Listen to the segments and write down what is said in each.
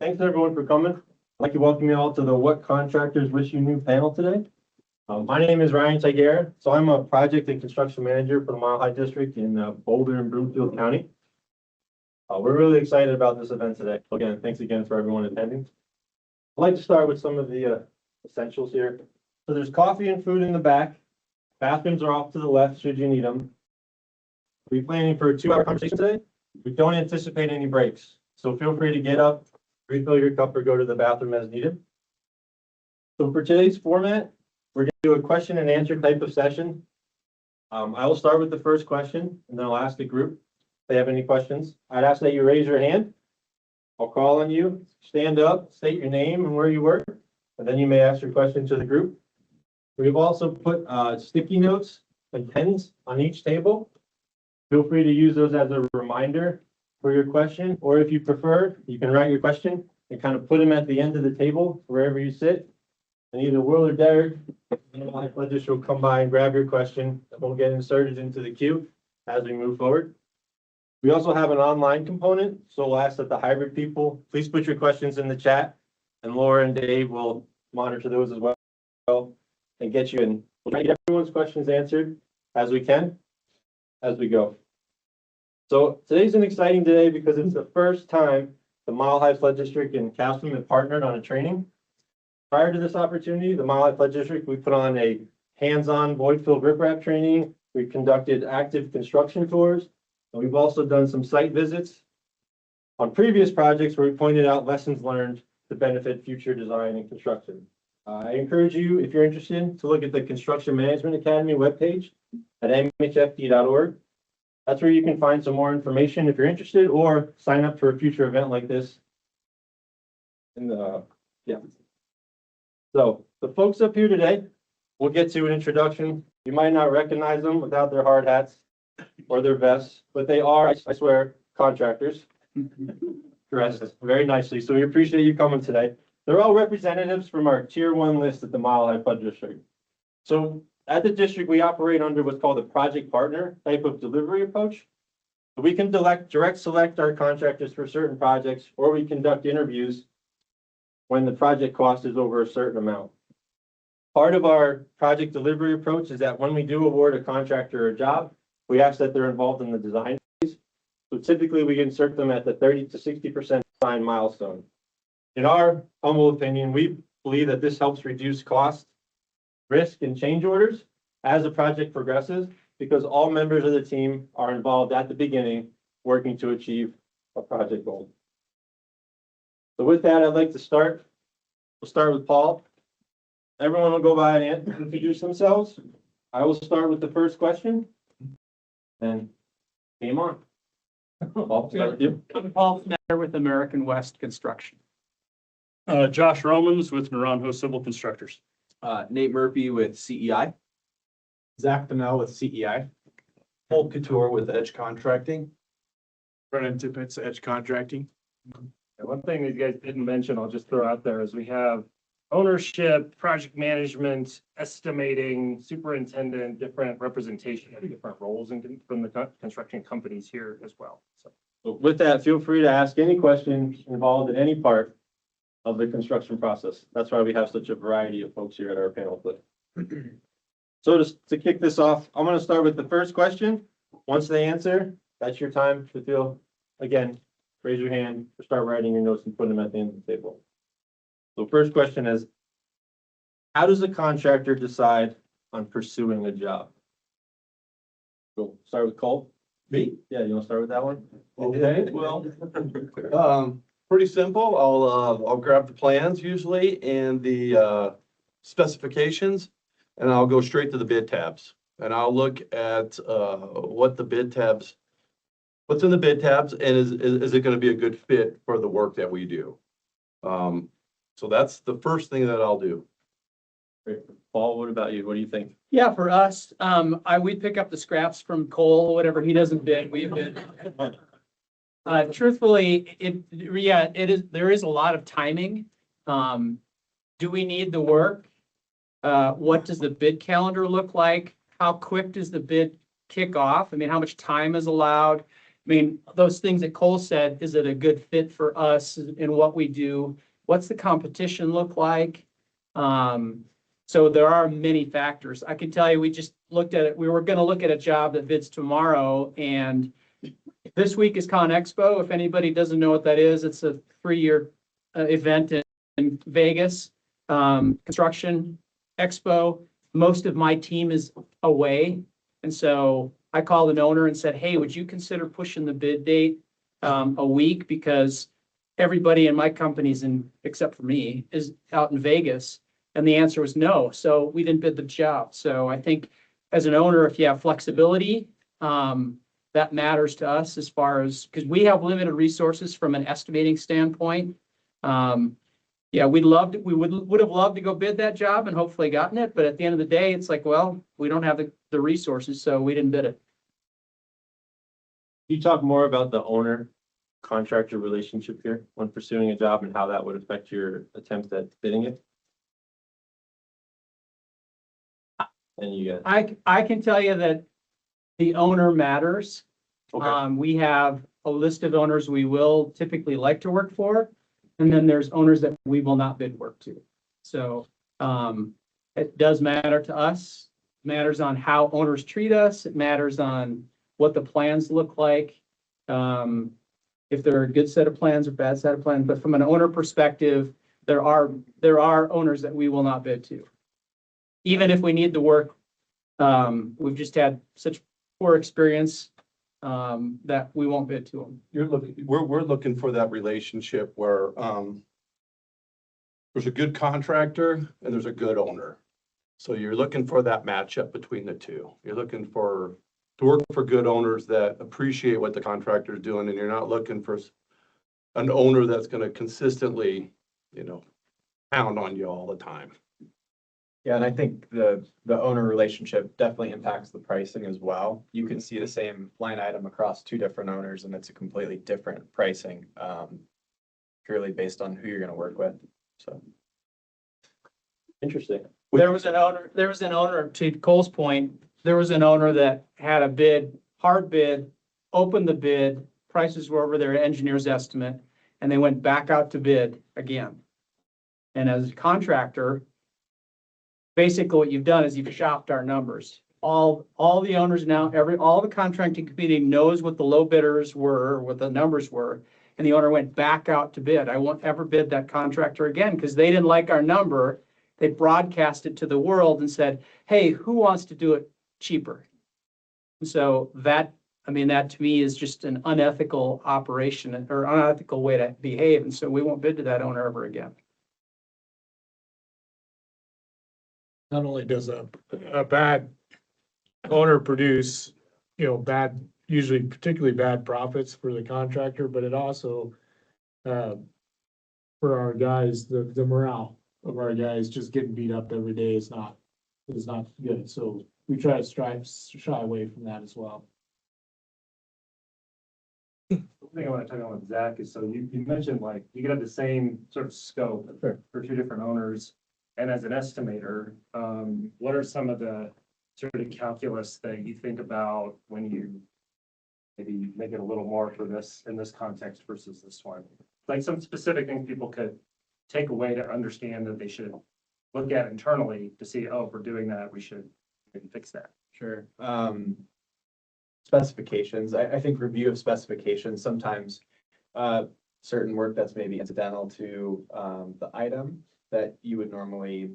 Thanks everyone for coming. I'd like to welcome you all to the What Contractors Wish You Knew panel today. My name is Ryan Tigera, so I'm a project and construction manager for the Mile High District in Boulder and Broomfield County. We're really excited about this event today. Again, thanks again for everyone attending. I'd like to start with some of the essentials here. So there's coffee and food in the back. Bathrooms are off to the left should you need them. We're planning for a 2-hour conversation today. We don't anticipate any breaks, so feel free to get up, refill your cup, or go to the bathroom as needed. So for today's format, we're going to do a question and answer type of session. I will start with the first question, and then I'll ask the group if they have any questions. I'd ask that you raise your hand. I'll call on you, stand up, state your name and where you work, and then you may ask your question to the group. We've also put sticky notes and pens on each table. Feel free to use those as a reminder for your question, or if you prefer, you can write your question and kind of put them at the end of the table, wherever you sit. And either Will or Derek, my pledges will come by and grab your question, and we'll get inserted into the queue as we move forward. We also have an online component, so we'll ask that the hybrid people, please put your questions in the chat, and Laura and Dave will monitor those as well and get you in. We'll try to get everyone's questions answered as we can, as we go. So today's an exciting day because it's the first time the Mile High Flood District and CASM have partnered on a training. Prior to this opportunity, the Mile High Flood District, we put on a hands-on void-filled riprap training. We conducted active construction tours, and we've also done some site visits on previous projects where we pointed out lessons learned to benefit future design and construction. I encourage you, if you're interested, to look at the Construction Management Academy webpage at MHFD.org. That's where you can find some more information if you're interested, or sign up for a future event like this. So the folks up here today, we'll get to an introduction. You might not recognize them without their hard hats or their vests, but they are, I swear, contractors dressed very nicely. So we appreciate you coming today. They're all representatives from our Tier 1 list at the Mile High Flood District. So at the district, we operate under what's called a project partner type of delivery approach. We can direct select our contractors for certain projects, or we conduct interviews when the project cost is over a certain amount. Part of our project delivery approach is that when we do award a contractor a job, we ask that they're involved in the design phase. So typically we insert them at the 30 to 60% design milestone. In our humble opinion, we believe that this helps reduce cost, risk, and change orders as the project progresses, because all members of the team are involved at the beginning working to achieve a project goal. So with that, I'd like to start. We'll start with Paul. Everyone will go by and introduce themselves. I will start with the first question. Then game on. Paul, start with you. I'm Paul Snyder with American West Construction. Josh Romans with Naranjo Civil Constructors. Nate Murphy with CEI. Zach Donnell with CEI. Paul Couture with Edge Contracting. Brennan Tippett, Edge Contracting. And one thing that you guys didn't mention, I'll just throw out there, is we have ownership, project management, estimating, superintendent, different representation of different roles from the construction companies here as well. So With that, feel free to ask any question involved in any part of the construction process. That's why we have such a variety of folks here at our panel. So to kick this off, I'm going to start with the first question. Once they answer, that's your time to feel, again, raise your hand or start writing your notes and put them at the end of the table. So first question is, how does a contractor decide on pursuing a job? We'll start with Cole. Me? Yeah, you want to start with that one? Okay, well, pretty simple. I'll grab the plans usually and the specifications, and I'll go straight to the bid tabs. And I'll look at what's in the bid tabs, and is it going to be a good fit for the work that we do. So that's the first thing that I'll do. Great. Paul, what about you? What do you think? Yeah, for us, we pick up the scraps from Cole, whatever he doesn't bid, we bid. Truthfully, there is a lot of timing. Do we need the work? What does the bid calendar look like? How quick does the bid kick off? I mean, how much time is allowed? mean, those things that Cole said, is it a good fit for us in what we do? What's the competition look like? So there are many factors. I can tell you, we just looked at it. We were gonna look at a job that bids tomorrow, and this week is Con Expo. If anybody doesn't know what that is, it's a 3-year event in Vegas. Construction Expo. Most of my team is away. And so I called an owner and said, hey, would you consider pushing the bid date a week? Because everybody in my company's except for me, is out in Vegas. And the answer was no. So we didn't bid the job. So I think as an owner, if you have flexibility, that matters to us as far as, because we have limited resources from an estimating standpoint. Yeah, we would have loved to go bid that job and hopefully gotten it. But at the end of the day, it's like, well, we don't have the resources, so we didn't bid it. Can you talk more about the owner contractor relationship here when pursuing a job and how that would affect your attempts at bidding it? And you guys. I can tell you that the owner matters. Okay. We have a list of owners we will typically like to work for. And then there's owners that we will not bid work to. So it does matter to us. It matters on how owners treat us. It matters on what the plans look like. If they're a good set of plans or bad set of plans. But from an owner perspective, there are owners that we will not bid to. Even if we need the work, we've just had such poor experience that we won't bid to them. We're looking for that relationship where, there's a good contractor and there's a good owner. So you're looking for that matchup between the two. You're looking to work for good owners that appreciate what the contractor is doing, and you're not looking for an owner that's gonna consistently, pound on you all the time. Yeah, and I think the owner relationship definitely impacts the pricing as well. You can see the same line item across 2 different owners and it's a completely different pricing, purely based on who you're gonna work with, so. Interesting. There was an owner, to Cole's point, there was an owner that had a hard bid, opened the bid, prices were over their engineer's estimate, and they went back out to bid again. And as a contractor, basically what you've done is you've shopped our numbers. All the owners now, all the contracting community knows what the low bidders were, what the numbers were, and the owner went back out to bid. I won't ever bid that contractor again because they didn't like our number. They broadcast it to the world and said, hey, who wants to do it cheaper? And so that to me is just an unethical operation or unethical way to behave. And so we won't bid to that owner ever again. Not only does a bad owner produce, usually particularly bad profits for the contractor, but it also, for our guys, the morale of our guys just getting beat up every day is not good. So we try to shy away from that as well. One thing I want to talk about with Zach is, so you mentioned like you could have the same sort of scope for 2 different owners. And as an estimator, what are some of the sort of calculus that you think about when you maybe make it a little more for this in this context versus this one? Like some specific things people could take away to understand that they should look at internally to see, oh, if we're doing that, we should maybe fix that. Sure. Specifications, I think review of specifications, sometimes certain work that's maybe incidental to the item that you would normally,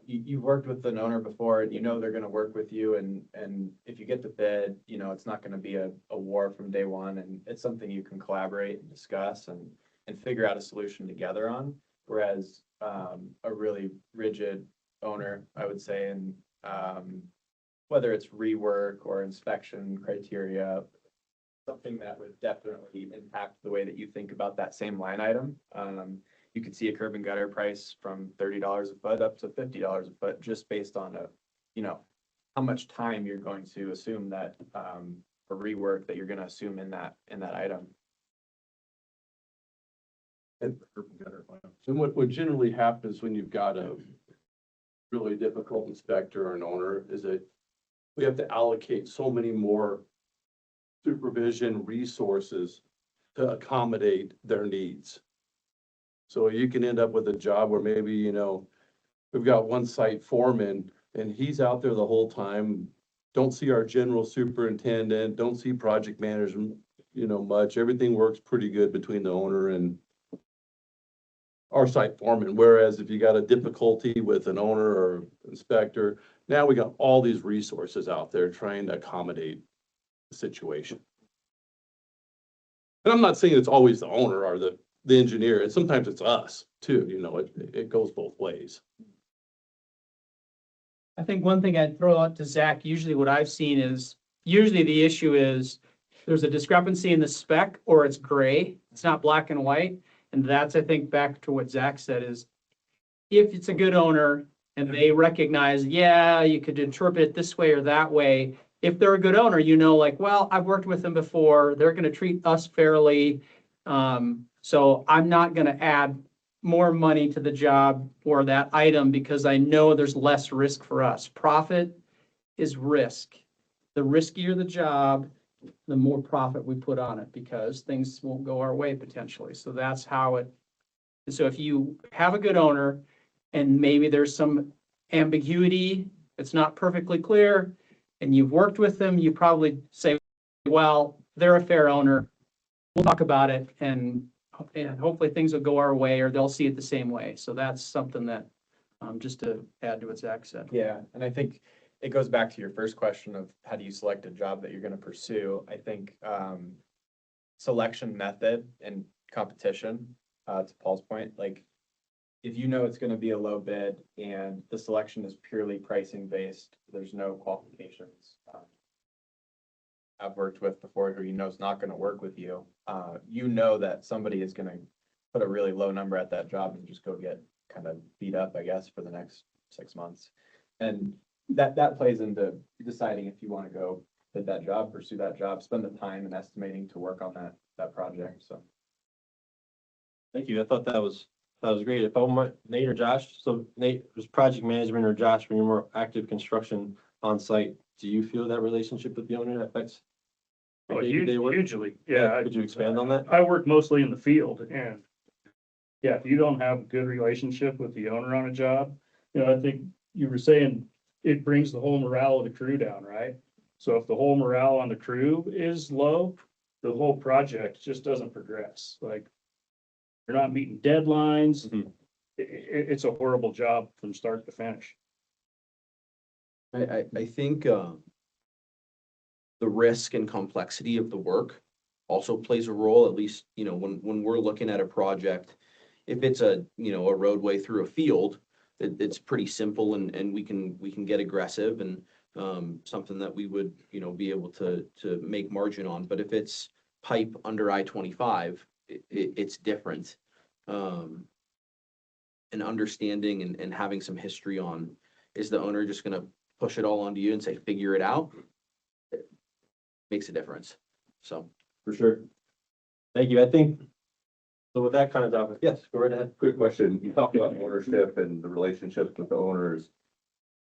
you've worked with an owner before and they're gonna work with you, and if you get the bid, it's not gonna be a war from day one, and it's something you can collaborate and discuss and figure out a solution together on. Whereas a really rigid owner, I would say, and whether it's rework or inspection criteria, something that would definitely impact the way that you think about that same line item. You could see a curb and gutter price from $30 a foot up to $50 a foot, just based on how much time you're going to assume that for rework that you're going to assume in that item. And what generally happens when you've got a really difficult inspector or an owner is that we have to allocate so many more supervision resources to accommodate their needs. So you can end up with a job where maybe, we've got one site foreman and he's out there the whole time. Don't see our general superintendent, don't see project management, much. Everything works pretty good between the owner and our site foreman. Whereas if you got a difficulty with an owner or inspector, now we got all these resources out there trying to accommodate the situation. And I'm not saying it's always the owner or the engineer, and sometimes it's us too, it goes both ways. I think one thing I'd throw out to Zach, usually what I've seen is, usually the issue is there's a discrepancy in the spec or it's gray. It's not black and white. And that's, I think, back to what Zach said is if it's a good owner and they recognize, yeah, you could interpret it this way or that way. If they're a good owner, well, I've worked with them before. They're going to treat us fairly. So I'm not going to add more money to the job or that item because I know there's less risk for us. Profit is risk. The riskier the job, the more profit we put on it because things won't go our way potentially. So that's how it. So if you have a good owner and maybe there's some ambiguity, it's not perfectly clear, and you've worked with them, you probably say, well, they're a fair owner. We'll talk about it and hopefully things will go our way or they'll see it the same way. So that's something that, just to add to what Zach said. Yeah, and I think it goes back to your first question of how do you select a job that you're going to pursue? I think selection method and competition, to Paul's point, like if you know it's going to be a low bid and the selection is purely pricing based, there's no qualifications. I've worked with before who is not going to work with you. That somebody is going to put a really low number at that job and just go get kind of beat up, I guess, for the next 6 months. And that plays into deciding if you want to go bid that job, pursue that job, spend the time and estimating to work on that project. So. Thank you. I thought that was great. If I want Nate or Josh, so Nate was project management or Josh, when you're more active construction on site, do you feel that relationship with the owner affects? Oh, day-to-day work? hugely, yeah. Could you expand on that? I work mostly in the field and yeah, if you don't have a good relationship with the owner on a job, I think you were saying it brings the whole morale of the crew down, right? So if the whole morale on the crew is low, the whole project just doesn't progress. Like you're not meeting deadlines. Mhm. It's a horrible job from start to finish. I think the risk and complexity of the work also plays a role, at least, when we're looking at a project. If it's a roadway through a field, it's pretty simple and we can get aggressive and something that we would, be able to make margin on. But if it's pipe under I-25, it's different. And understanding and having some history on, is the owner just gonna push it all onto you and say, figure it out? It makes a difference. So. For sure. Thank you. I think, so with that kind of topic, yes, go right ahead. Quick question. You talked about ownership and the relationships with the owners.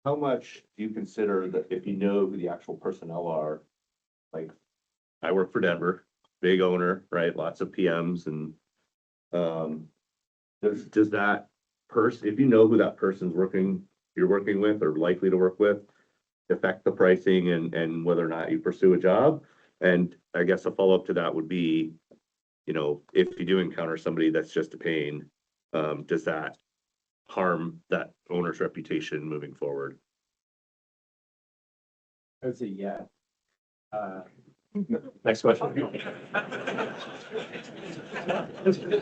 How much do you consider that if you know who the actual personnel are? Like, I work for Denver, big owner, right? Lots of PMs and, does that person, if you know who that person's you're working with or likely to work with, affect the pricing and whether or not you pursue a job? And I guess a follow-up to that would be, if you do encounter somebody that's just a pain, does that harm that owner's reputation moving forward? I would say, yeah. Next question.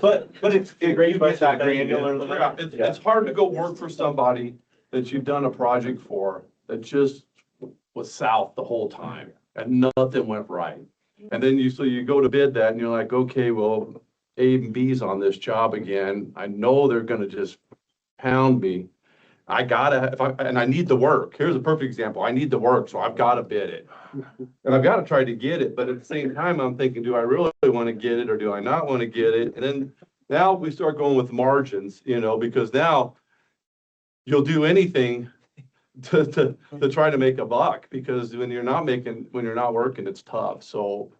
But it's Great you get question. that granular. It's hard to go work for somebody that you've done a project for that just was south the whole time and nothing went right. And then you go to bid that and you're like, okay, well, A and B's on this job again. I know they're gonna just pound me. And I need the work. Here's a perfect example. I need the work, so I've got to bid it. And I've got to try to get it, but at the same time, I'm thinking, do I really want to get it or do I not want to get it? And then now we start going with margins, because now you'll do anything to try to make a buck, because when you're not working, it's tough. So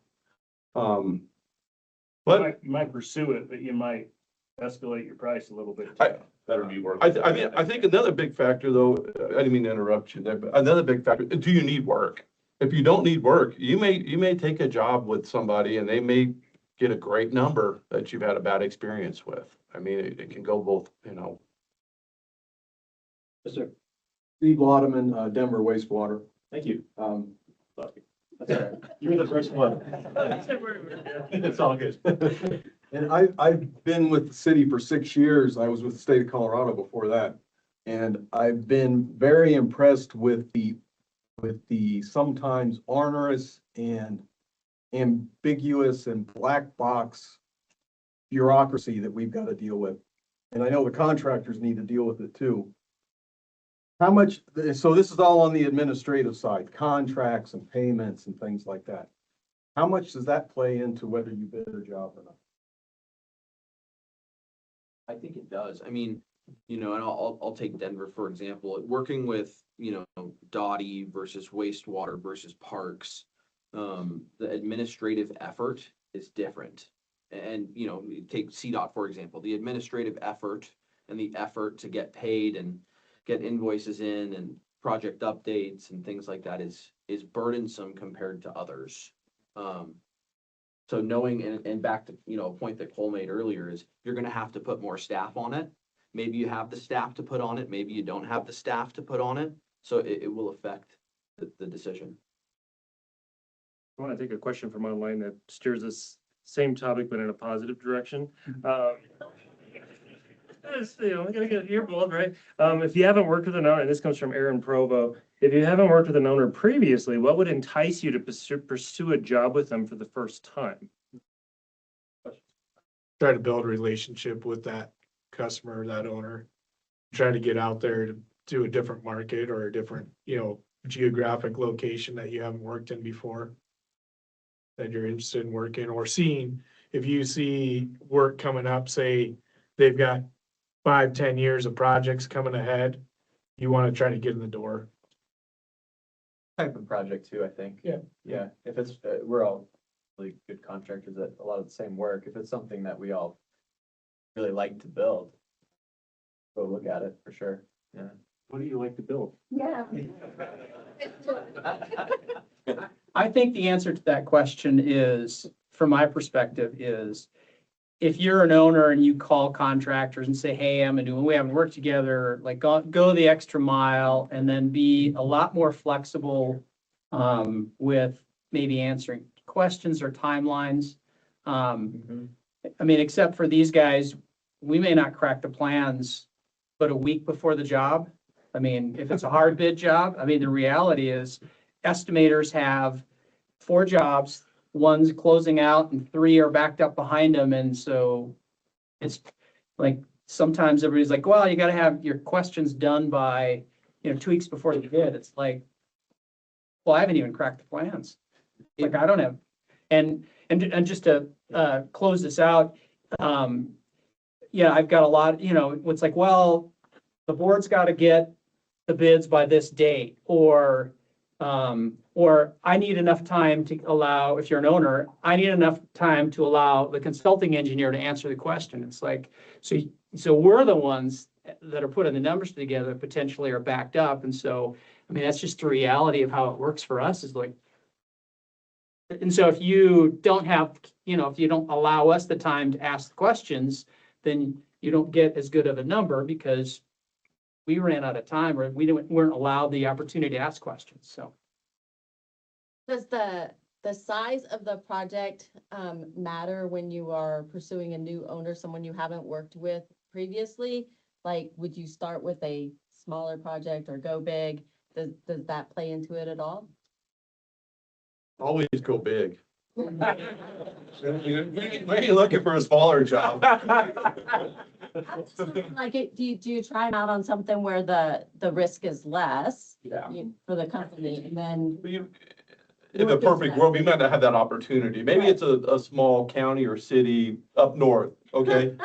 But You might pursue it, but you might escalate your price a little bit. Better be worth. I think another big factor though, I didn't mean to interrupt you there, but another big factor, do you need work? If you don't need work, you may take a job with somebody and they may get a great number that you've had a bad experience with. I mean, it can go both, you know. Yes, sir. Steve Waterman, Denver wastewater. Thank you. That's all right. You're the first one. It's all good. And I've been with the city for 6 years. I was with the state of Colorado before that. And I've been very impressed with the sometimes onerous and ambiguous and black box bureaucracy that we've got to deal with. And I know the contractors need to deal with it too. How much, so this is all on the administrative side, contracts and payments and things like that. How much does that play into whether you bid a job or not? I think it does. I mean, you know, and I'll take Denver, for example, working with, you know, Dottie versus wastewater versus parks. The administrative effort is different. And, you know, take CDOT, for example, the administrative effort and the effort to get paid and get invoices in and project updates and things like that is burdensome compared to others. So knowing, and back to, you know, a point that Cole made earlier is you're gonna have to put more staff on it. Maybe you have the staff to put on it, maybe you don't have the staff to put on it. So it will affect the decision. I want to take a question from online that steers this same topic, but in a positive direction. You know, I gotta get earballs, right? If you haven't worked with an owner, and this comes from Aaron Provo, if you haven't worked with an owner previously, what would entice you to pursue a job with them for the first time? Try to build a relationship with that customer, that owner. Try to get out there to a different market or a different, you know, geographic location that you haven't worked in before, that you're interested in working or seeing. If you see work coming up, say they've got 5-10 years of projects coming ahead, you want to try to get in the door. Type of project too, I think. Yeah. Yeah, if it's, we're all really good contractors at a lot of the same work. If it's something that we all really like to build, go look at it for sure, yeah. What do you like to build? Yeah. I think the answer to that question is, from my perspective, is if you're an owner and you call contractors and say, hey, we haven't worked together, like go the extra mile and then be a lot more flexible with maybe answering questions or timelines. I mean, except for these guys, we may not crack the plans, but a week before the job. I mean, if it's a hard bid job, I mean, the reality is estimators have 4 jobs, one's closing out and 3 are backed up behind them. And so it's like, sometimes everybody's like, well, you got to have your questions done by, 2 weeks before the bid. It's like, well, I haven't even cracked the plans. Like, I don't have, and just to close this out, I've got a lot, it's like, well, the board's got to get the bids by this date, or I need enough time to allow, if you're an owner, I need enough time to allow the consulting engineer to answer the question. It's like, so we're the ones that are putting the numbers together that potentially are backed up. And so, I mean, that's just the reality of how it works for us is like, and so if you don't have, if you don't allow us the time to ask the questions, then you don't get as good of a number because we ran out of time or we weren't allowed the opportunity to ask questions, so. Does the size of the project matter when you are pursuing a new owner, someone you haven't worked with previously? Like, would you start with a smaller project or go big? Does that play into it at all? Always go big. We ain't looking for a smaller job. Like, do you try them out on something where the risk is less? Yeah. For the company, and then. In the perfect world, we might not have that opportunity. Maybe it's a small county or city up north, okay?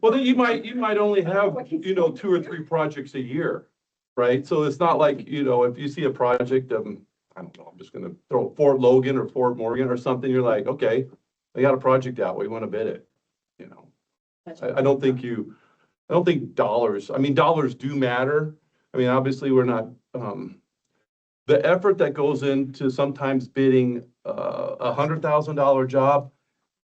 Well, then you might only have, 2 or 3 projects a year, right? So it's not like, if you see a project, I don't know, I'm just gonna throw Fort Logan or Fort Morgan or something, you're like, okay, they got a project out, we want to bid it, you know? I don't think dollars, I mean, dollars do matter. I mean, obviously, we're not, the effort that goes into sometimes bidding $100,000 job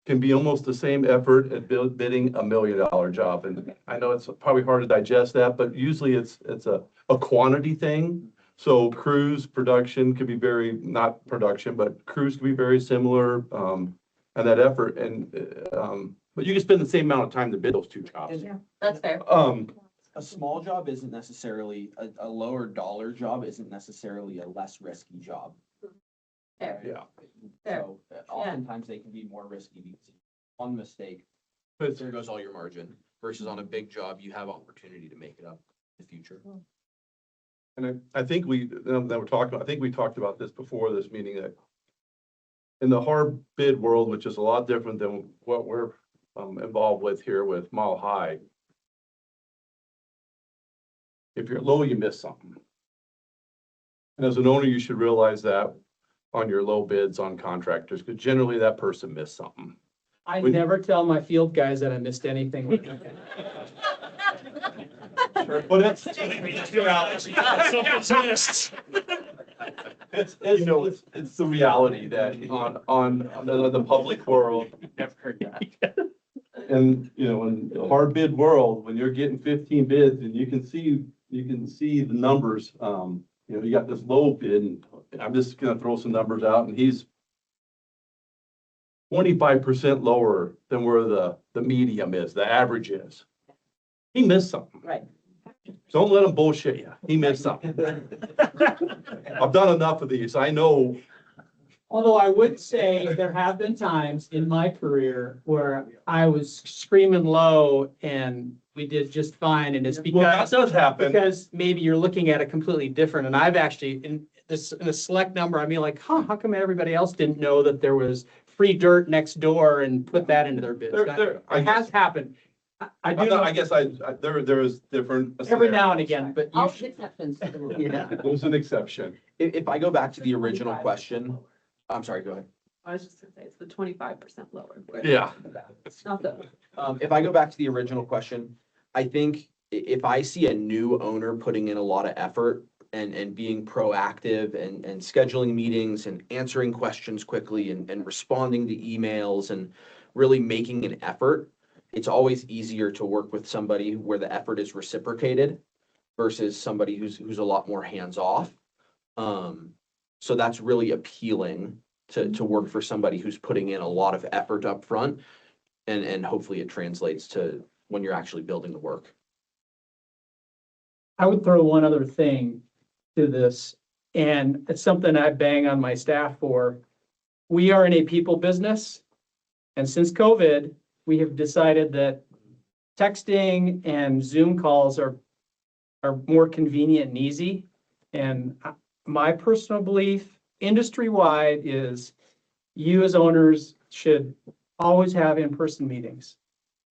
can be almost the same effort at bidding $1 million job. And I know it's probably hard to digest that, but usually it's a quantity thing. So crews, production could be very, not production, but crews could be very similar, and that effort. And, but you can spend the same amount of time to bid those two jobs. That's fair. A small job isn't necessarily, a lower dollar job isn't necessarily a less risky job. Fair. Yeah. Fair. So oftentimes they can be more risky because one mistake, But there goes all your margin, versus on a big job, you have opportunity to make it up in the future. And I think I think we talked about this before this meeting, that in the hard bid world, which is a lot different than what we're involved with here with Mile High, if you're low, you miss something. And as an owner, you should realize that on your low bids on contractors, because generally that person missed something. I never tell my field guys that I missed anything. But it's, it's the reality that on the public world. Never heard that. And, you know, in the hard bid world, when you're getting 15 bids and you can see the numbers, you know, you got this low bid, and I'm just gonna throw some numbers out, and he's 25% lower than where the medium is, the average is. He missed something. Right. Don't let him bullshit you. He missed something. I've done enough of these. I know. Although I would say there have been times in my career where I was screaming low and we did just fine, and it's Well, that because, does happen. because maybe you're looking at it completely different, and I've actually, in a select number, I mean, like, how come everybody else didn't know that there was free dirt next door and put that into their bids? It has happened. I do know I guess there is different. every now and again, but you All should, exceptions. yeah. There's an exception. If I go back to the original question, I'm sorry, go ahead. I was just gonna say, it's the 25% lower. Yeah. Not the, If I go back to the original question, I think if I see a new owner putting in a lot of effort and being proactive and scheduling meetings and answering questions quickly and responding to emails and really making an effort, it's always easier to work with somebody where the effort is reciprocated versus somebody who's a lot more hands-off. So that's really appealing to work for somebody who's putting in a lot of effort up front, and hopefully it translates to when you're actually building the work. I would throw one other thing to this, and it's something I bang on my staff for. We are in a people business, and since COVID, we have decided that texting and Zoom calls are more convenient and easy. And my personal belief, industry-wide, is you as owners should always have in-person meetings,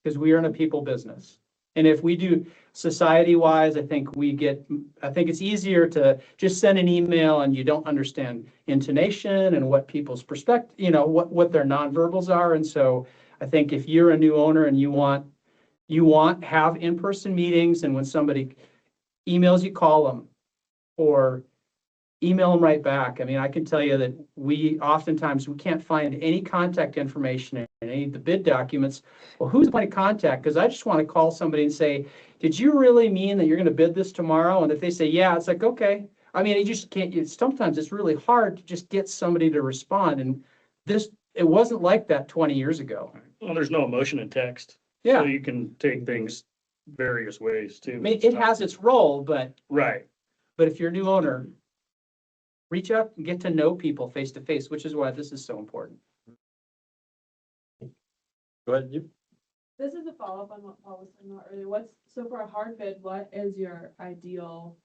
because we are in a people business. And if we do society-wise, I think it's easier to just send an email and you don't understand intonation and what people's perspective, you know, what their nonverbals are. And so I think if you're a new owner and you want have in-person meetings, and when somebody emails you, call them or email them right back. I mean, I can tell you that we can't find any contact information in any of the bid documents. Well, who's my contact? Because I just want to call somebody and say, did you really mean that you're going to bid this tomorrow? And if they say, yeah, it's like, okay. I mean, you just can't, sometimes it's really hard to just get somebody to respond. And it wasn't like that 20 years ago. Well, there's no emotion in text. Yeah. So you can take things various ways too. I mean, it has its role, but Right. if you're a new owner, reach out and get to know people face to face, which is why this is so important. Go ahead, you. this is a follow-up on what Paul was saying about earlier. So for a hard bid, what is your ideal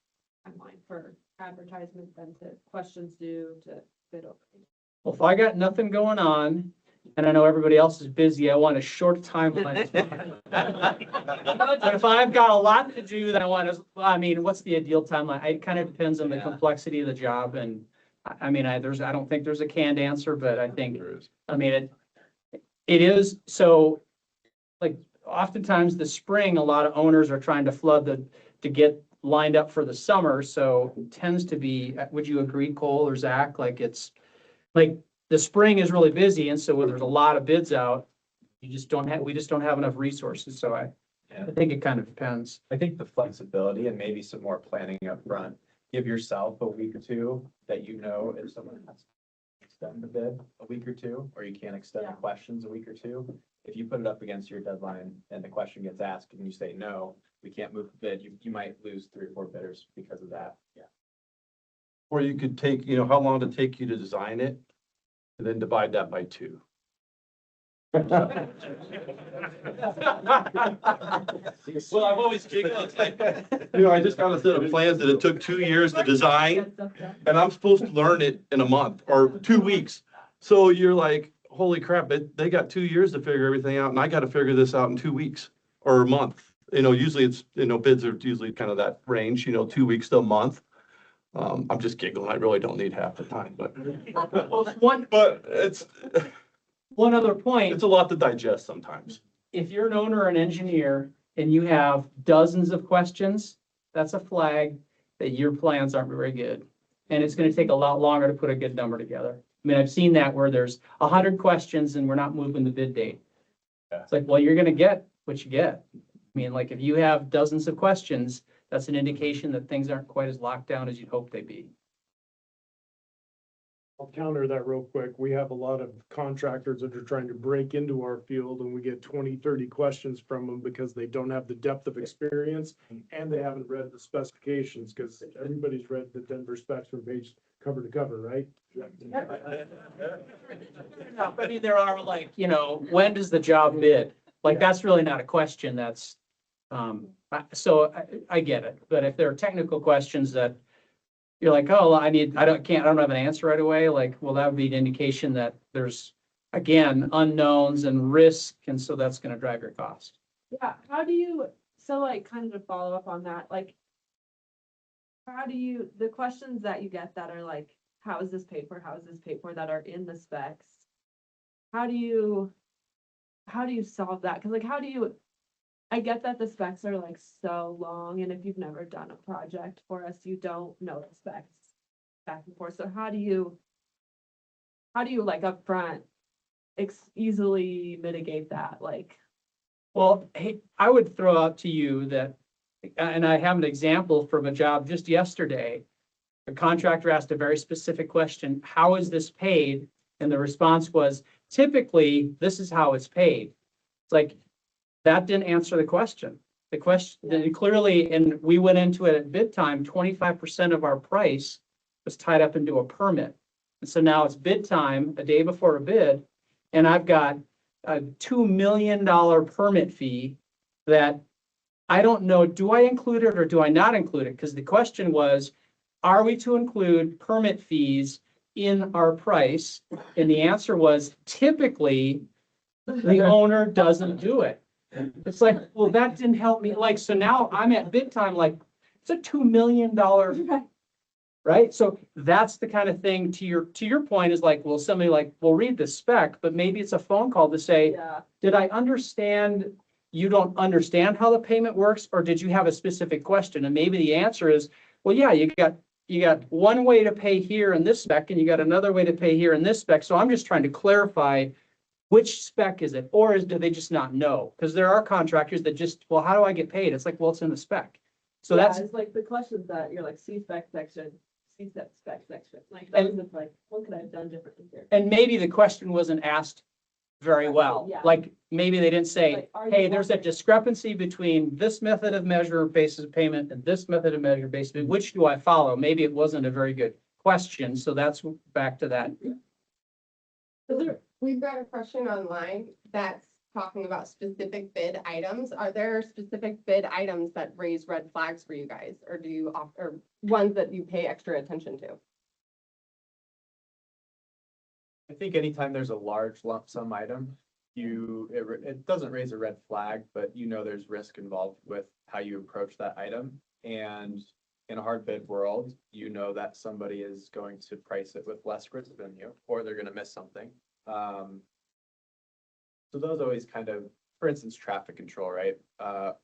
timeline for advertisement then to questions due to bid opening? Well, if I got nothing going on, and I know everybody else is busy, I want a short timeline. But if I've got a lot to do, then what's the ideal timeline? It kind of depends on the complexity of the job, and I don't think there's a canned answer, but I think, It is, so, like, oftentimes the spring, a lot of owners are trying to flood to get lined up for the summer, so it tends to be, would you agree, Cole or Zach? Like, it's, like, the spring is really busy, and so when there's a lot of bids out, we just don't have enough resources, so I think it kind of depends. I think the flexibility and maybe some more planning up front. Give yourself a week or two that you know if someone has to extend the bid a week or two, or you can't extend the Yeah. questions a week or two. If you put it up against your deadline and the question gets asked and you say, no, we can't move the bid, you might lose 3 or 4 bidders because of that. Yeah. Or you could take, you know, how long did it take you to design it? And then divide that by 2. Well, I've always giggled. It's like, you know, I just got a set of plans that it took 2 years to design, and I'm supposed to learn it in a month or 2 weeks. So you're like, holy crap, they got 2 years to figure everything out, and I got to figure this out in 2 weeks or a month. You know, usually it's, you know, bids are usually kind of that range, you know, 2 weeks to a month. I'm just giggling. I really don't need half the time, but it's One other point. a lot to digest sometimes. If you're an owner or an engineer and you have dozens of questions, that's a flag that your plans aren't very good. And it's gonna take a lot longer to put a good number together. I mean, I've seen that where there's 100 questions and we're not moving the bid date. Yeah. It's like, well, you're gonna get what you get. I mean, like, if you have dozens of questions, that's an indication that things aren't quite as locked down as you'd hope they'd be. I'll counter that real quick. We have a lot of contractors that are trying to break into our field and we get 20, 30 questions from them because they don't have the depth of experience and they haven't read the specifications, because everybody's read the Denver specs from page cover to cover, right? I mean, there are like, when does the job bid? Like, that's really not a question that's, so I get it. But if there are technical questions that you're like, oh, I don't have an answer right away, like, well, that would be an indication that there's, again, unknowns and risk, and so that's gonna drive your cost. Yeah, how do you, so like, kind of to follow up on that, like, how do you, the questions that you get that are like, how is this paid for, that are in the specs? How do you solve that? Cause like, I get that the specs are like so long, and if you've never done a project for us, you don't know the specs back and forth. So how do you like upfront easily mitigate that? Like, Well, hey, I would throw out to you that, and I have an example from a job just yesterday. A contractor asked a very specific question, how is this paid? And the response was, typically, this is how it's paid. It's like, that didn't answer the question. The question, clearly, and we went into it at bid time, 25% of our price was tied up into a permit. And so now it's bid time, a day before a bid, and I've got a $2 million permit fee that I don't know, do I include it or do I not include it? Because the question was, are we to include permit fees in our price? And the answer was, typically, the owner doesn't do it. It's like, well, that didn't help me. Like, so now I'm at bid time, like, it's a $2 million, right? So that's the kind of thing, to your point, is like, well, somebody like, will read the spec, but maybe it's a phone call to say, yeah, did I understand, you don't understand how the payment works, or did you have a specific question? And maybe the answer is, well, yeah, you got one way to pay here in this spec, and you got another way to pay here in this spec. So I'm just trying to clarify, which spec is it? Or do they just not know? Because there are contractors that just, well, how do I get paid? It's like, well, it's in the spec. So yeah, that's, it's like the questions that you're like, see spec section, like, And- those are like, what could I have done differently here? and maybe the question wasn't asked very well. Yeah. Like, maybe they didn't say, Like, are you hey, there's a wondering- discrepancy between this method of measure basis of payment and this method of measure basis, of- which do I follow? Maybe it wasn't a very good question. So that's back to that. We've got a question online that's talking about specific bid items. Are there specific bid items that raise red flags for you guys, or do you or ones that you pay extra attention to? I think anytime there's a large lump sum item, it doesn't raise a red flag, but there's risk involved with how you approach that item. And in a hard bid world, that somebody is going to price it with less risk than you, or they're gonna miss something. So those always kind of, for instance, traffic control, right?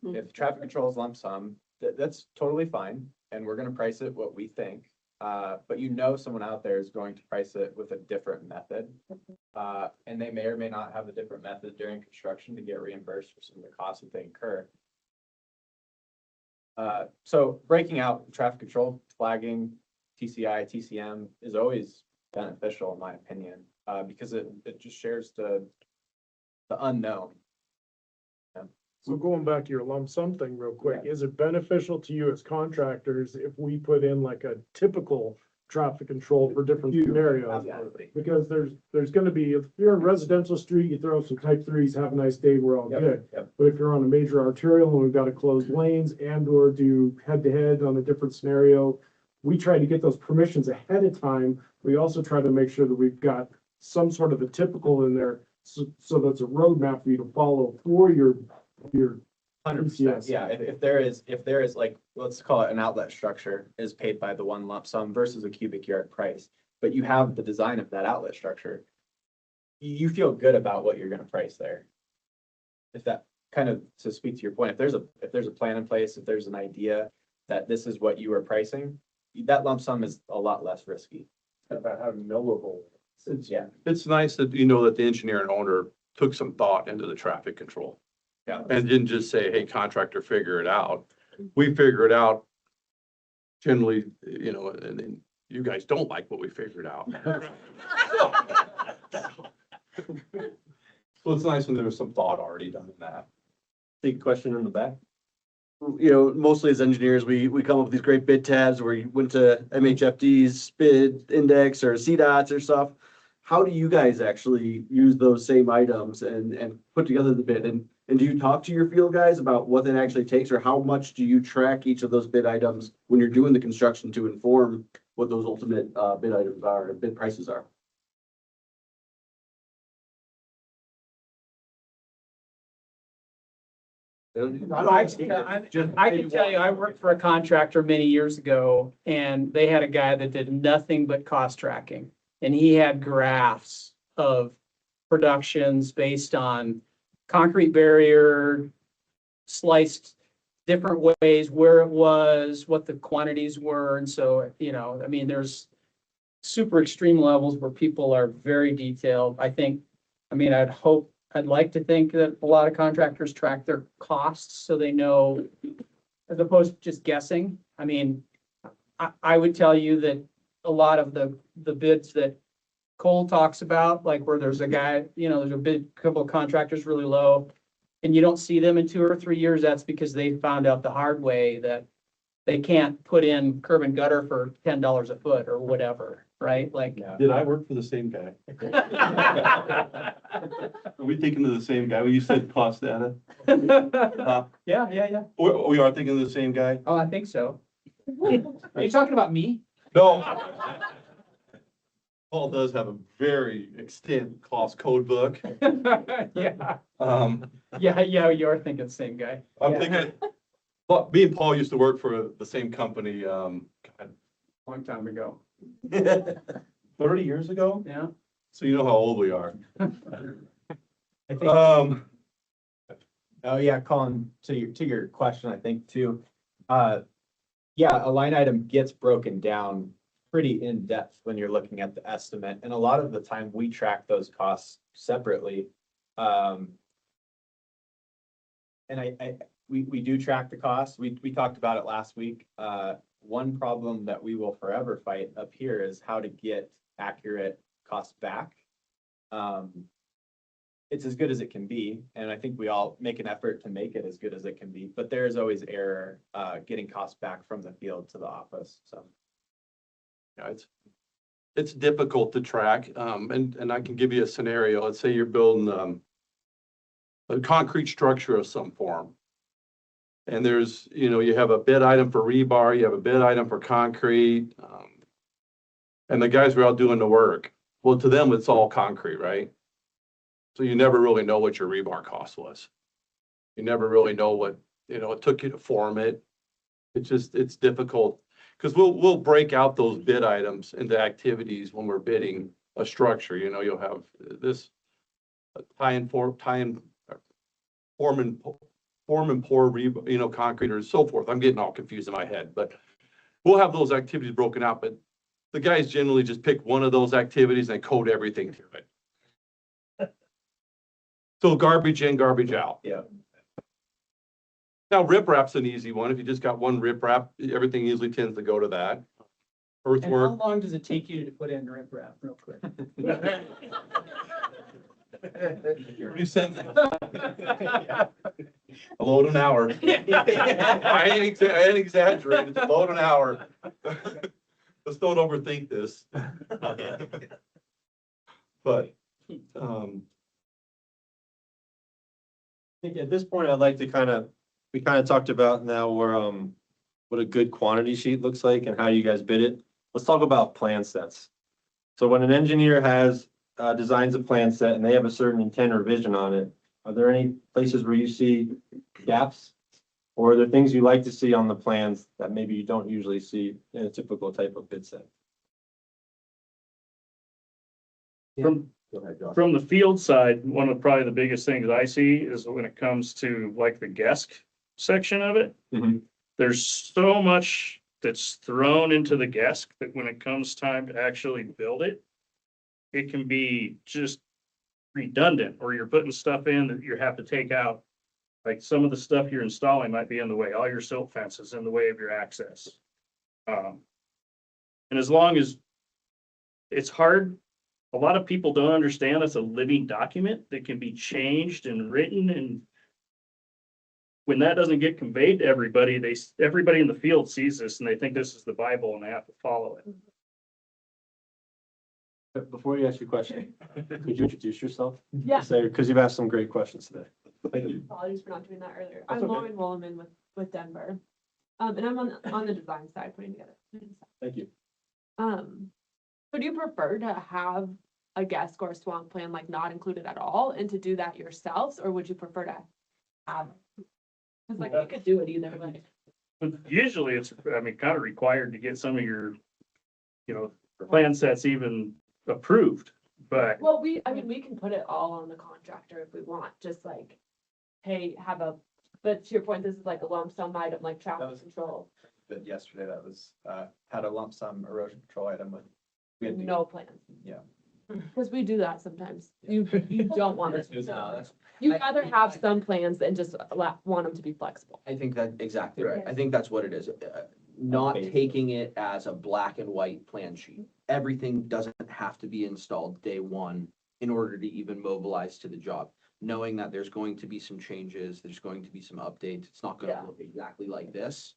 If traffic control is lump sum, that's totally fine, and we're gonna price it what we think. But you know someone out there is going to price it with a different method. And they may or may not have a different method during construction to get reimbursed for some of the costs that they incur. So breaking out traffic control, flagging, TCI, TCM is always beneficial in my opinion, because it just shares the unknown. So going back to your lump sum thing real quick, is it beneficial to you as contractors if we put in like a typical traffic control for different scenarios? Absolutely. Because there's gonna be, if you're in a residential street, you throw some type threes, have a nice day, we're all Yep, good. yep. But if you're on a major arterial and we've got to close lanes and or do head to head on a different scenario, we try to get those permissions ahead of time. We also try to make sure that we've got some sort of a typical in there, so that's a roadmap for you to follow for your 100%, Yes. yeah, if there is like, let's call it an outlet structure is paid by the one lump sum versus a cubic yard price, but you have the design of that outlet structure. You feel good about what you're gonna price there. If that kind of, to speak to your point, if there's a plan in place, if there's an idea that this is what you are pricing, that lump sum is a lot less risky. about having knowable. Yeah, It's nice that you know that the engineer and owner took some thought into the traffic control. Yeah. And didn't just say, hey, contractor, figure it out. We figure it out. Generally, you know, and then you guys don't like what we figured out. So it's nice when there was some thought already done in that. Big question in the back. You know, mostly as engineers, we come up with these great bid tabs where you went to MHFD's bid index or CDOTs or stuff. How do you guys actually use those same items and put together the bid? And do you talk to your field guys about what that actually takes, or how much do you track each of those bid items when you're doing the construction to inform what those ultimate bid items are and bid prices are? I can tell you, I worked for a contractor many years ago and they had a guy that did nothing but cost tracking. And he had graphs of productions based on concrete barrier, sliced different ways, where it was, what the quantities were. And so, you know, I mean, there's super extreme levels where people are very detailed. I think, I mean, I'd like to think that a lot of contractors track their costs so they know, as opposed to just guessing. I mean, I would tell you that a lot of the bids that Cole talks about, like where there's a guy, you know, there's a bid, couple of contractors really low, and you don't see them in 2 or 3 years, that's because they found out the hard way that they can't put in curb and gutter for $10 a foot or whatever, right? Like. Did I work for the same guy? Are we thinking of the same guy? When you said cost data? Yeah. We are thinking of the same guy? Oh, I think so. Are you talking about me? No. Paul does have a very extent cost code book. Yeah, Um, yeah, you're thinking the same guy. I'm Yeah. thinking, but me and Paul used to work for the same company, God, Long time ago. 30 years ago? Yeah. So you know how old we are. I think. Um, Oh, yeah, Colin, to your question, I think too. Yeah, a line item gets broken down pretty in depth when you're looking at the estimate. And a lot of the time we track those costs separately. And we do track the costs. We talked about it last week. One problem that we will forever fight up here is how to get accurate costs back. It's as good as it can be, and I think we all make an effort to make it as good as it can be, but there is always error getting costs back from the field to the office, so. yeah, it's difficult to track, and I can give you a scenario. Let's say you're building a concrete structure of some form. And there's, you know, you have a bid item for rebar, you have a bid item for concrete, and the guys are out doing the work. Well, to them, it's all concrete, right? So you never really know what your rebar cost was. You never really know what, you know, it took you to form it. It's difficult, because we'll break out those bid items into activities when we're bidding a structure. You know, you'll have this tie and form and pour, concrete or so forth. I'm getting all confused in my head, but we'll have those activities broken out, but the guys generally just pick one of those activities and code everything to it. So garbage in, garbage out. Yeah. Now riprap's an easy one. If you just got one riprap, everything usually tends to go to that. And how Earthwork, long does it take you to put in riprap real quick? pretty simple. A load an hour. I ain't exaggerating, it's a load an hour. Let's don't overthink this. But, I think at this point, I'd like to we kind of talked about now where, what a good quantity sheet looks like and how you guys bid it. Let's talk about plan sets. So when an engineer has, designs a plan set and they have a certain intent or vision on it, are there any places where you see gaps? Or are there things you like to see on the plans that maybe you don't usually see in a typical type of bid set? From, Go ahead, Josh. from the field side, one of probably the biggest things I see is when it comes to like the guest section of it. Mhm. There's so much that's thrown into the guest that when it comes time to actually build it, it can be just redundant, or you're putting stuff in that you have to take out. Like some of the stuff you're installing might be in the way, all your silt fence is in the way of your access. And as long as it's hard, a lot of people don't understand it's a living document that can be changed and written, and when that doesn't get conveyed to everybody, everybody in the field sees this and they think this is the Bible and they have to follow it. Before you ask your question, could you introduce yourself? Yeah. Because you've asked some great questions today. Thank you. Apologies for not doing that earlier. That's I'm okay. Lauren Wolleman with Denver. And I'm on the design side, putting together. Thank you. So do you prefer to have a guest or a swamp plan like not included at all and to do that yourselves, or would you prefer to have? Cause like we could do it either way. But usually it's, kind of required to get some of your, plan sets even approved, but Well, we can put it all on the contractor if we want, just like, hey, but to your point, this is like a lump sum item like traffic control, But yesterday that was, had a lump sum erosion control item with. we had to- no plans. Yeah. Cause we do that sometimes. You don't want it. No, that's- You'd rather have some plans and just want them to be flexible. I think that exactly right. Yes. I think that's what it is. Not Okay. taking it as a black and white plan sheet. Everything doesn't have to be installed day one in order to even mobilize to the job. Knowing that there's going to be some changes, there's going to be some updates. It's not gonna Yeah. look exactly like this.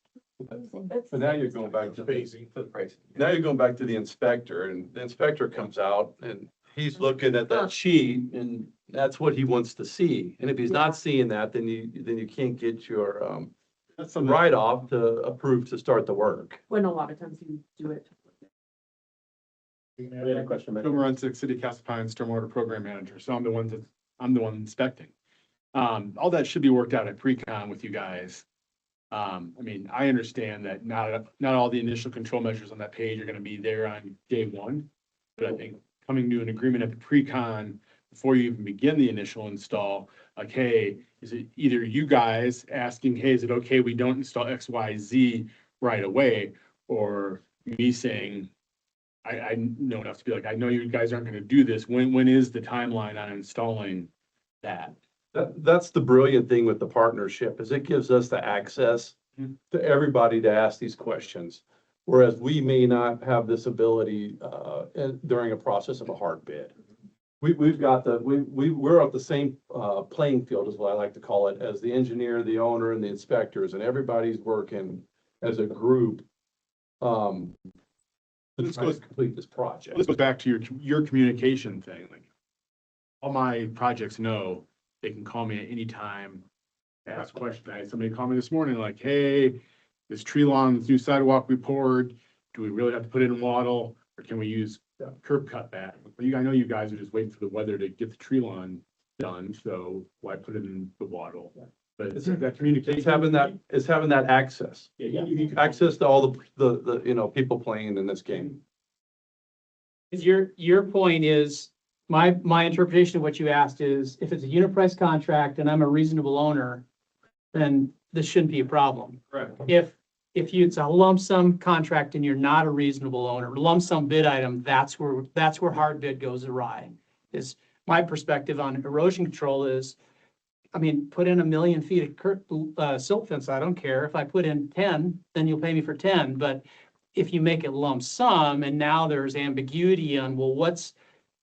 but now you're going back to the, Phasing. For the price. now you're going back to the inspector, and the inspector comes out and he's looking at that sheet and that's what he wants to see. And if he's not seeing that, then you can't get your, write-off to approve to start the work. When a lot of times you do it. We had a question. Bill Morensick, City of Castle Pines Stormwater Program Manager, so I'm the one inspecting. All that should be worked out at pre-con with you guys. I understand that not all the initial control measures on that page are gonna be there on day one. But I think coming to an agreement at the pre-con, before you even begin the initial install, like, hey, is it either you guys asking, hey, is it okay we don't install X, Y, Z right away? Or me saying, I know enough to be like, I know you guys aren't gonna do this. When is the timeline on installing that? That's the brilliant thing with the partnership, is it gives us the access to everybody to ask these questions. Whereas we may not have this ability, during a process of a hard bid. We're at the same, playing field is what I like to call it, as the engineer, the owner and the inspectors, and everybody's working as a group. To try to complete this project. This goes back to your communication thing, like, all my projects know they can call me at any time, ask questions. I had somebody call me this morning like, hey, this tree lawn, this new sidewalk we poured, do we really have to put it in wattle, or can we use curb cut that? Well, I know you guys are just waiting for the weather to get the tree lawn done, so why put it in the wattle? But it's that communication. It's having that access, Yeah, access to all the people playing in this game. Your point is, my interpretation of what you asked is, if it's a unit price contract and I'm a reasonable owner, then this shouldn't be a problem. Right. If it's a lump sum contract and you're not a reasonable owner, lump sum bid item, that's where hard bid goes awry. Is my perspective on erosion control is, I mean, put in 1 million feet of silt fence, I don't care. If I put in 10, then you'll pay me for 10. But if you make it lump sum and now there's ambiguity on, well, what's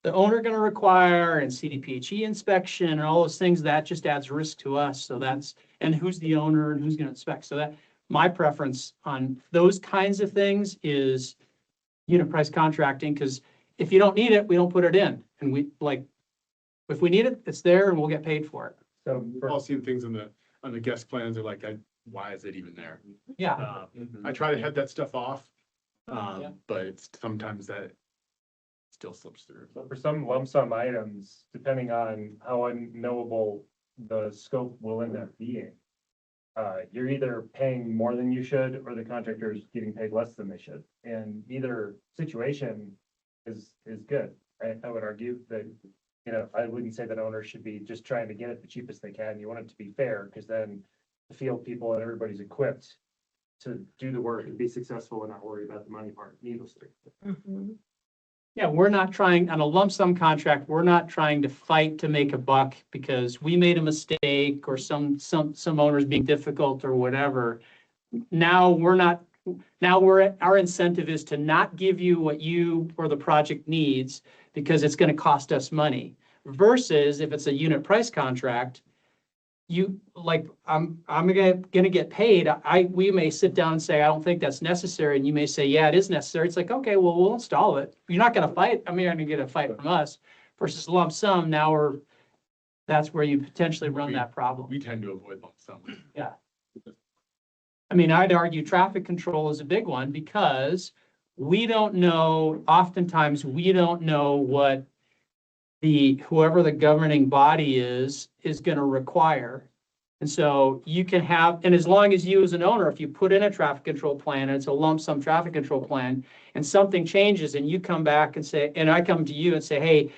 the owner gonna require and CDPHE inspection and all those things, that just adds risk to us. So that's, and who's the owner and who's gonna inspect. So that, my preference on those kinds of things is unit price contracting, because if you don't need it, we don't put it in. And we like, if we need it, it's there and we'll get paid for it. So We've all seen things on the guest plans are like, why is it even there? Yeah. I try to head that stuff off, Yeah. but it's sometimes that still slips through. So for some lump sum items, depending on how unknowable the scope will end up being, you're either paying more than you should, or the contractor is getting paid less than they should. And either situation is good. I would argue that, you know, I wouldn't say that owners should be just trying to get it the cheapest they can. You want it to be fair, because then the field people and everybody's equipped to do the work and be successful and not worry about the money part needlessly. Yeah, we're not trying, on a lump sum contract, we're not trying to fight to make a buck because we made a mistake or some owners being difficult or whatever. Now our incentive is to not give you what you or the project needs because it's gonna cost us money. Versus if it's a unit price contract, you, like, I'm gonna get paid. We may sit down and say, I don't think that's necessary. And you may say, yeah, it is necessary. It's like, okay, well, we'll install it. You're not gonna fight. I mean, you're not gonna get a fight from us versus lump sum. Now that's where you potentially run that problem. We tend to avoid lump sum. Yeah. I mean, I'd argue traffic control is a big one because oftentimes we don't know what whoever the governing body is gonna require. And so you can have, and as long as you as an owner, if you put in a traffic control plan, and it's a lump sum traffic control plan, and something changes and you come back and say, and I come to you and say, hey,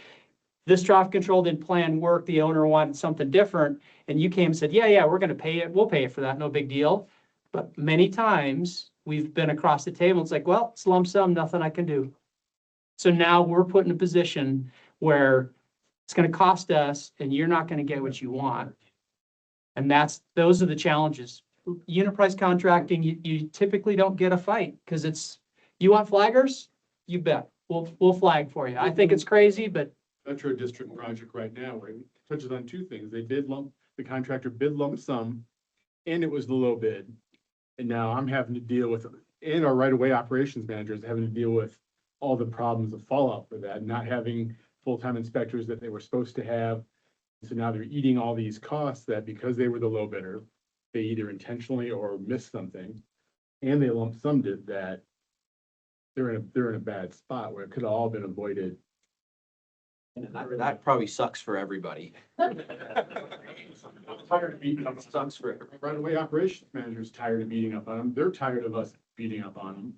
this traffic control didn't plan work, the owner wanted something different, and you came and said, yeah, we're gonna pay it, we'll pay it for that, no big deal. But many times we've been across the table, it's like, well, it's lump sum, nothing I can do. So now we're put in a position where it's gonna cost us and you're not gonna get what you want. And those are the challenges. Unit price contracting, you typically don't get a fight because you want flaggers? You bet. We'll flag for you. I think it's crazy, but. Metro District project right now, where it touches on two things. The contractor bid lump sum, and it was the low bid. And now I'm having to deal with, and our right-of-way operations managers having to deal with all the problems of fallout for that, not having full-time inspectors that they were supposed to have. So now they're eating all these costs that because they were the low bidder, they either intentionally or missed something, and they lump summed it, that they're in a bad spot where it could have all been avoided. And that probably sucks for everybody. Tired of beating up, sucks for right-of-way operations managers tired of beating up on them. They're tired of us beating up on them.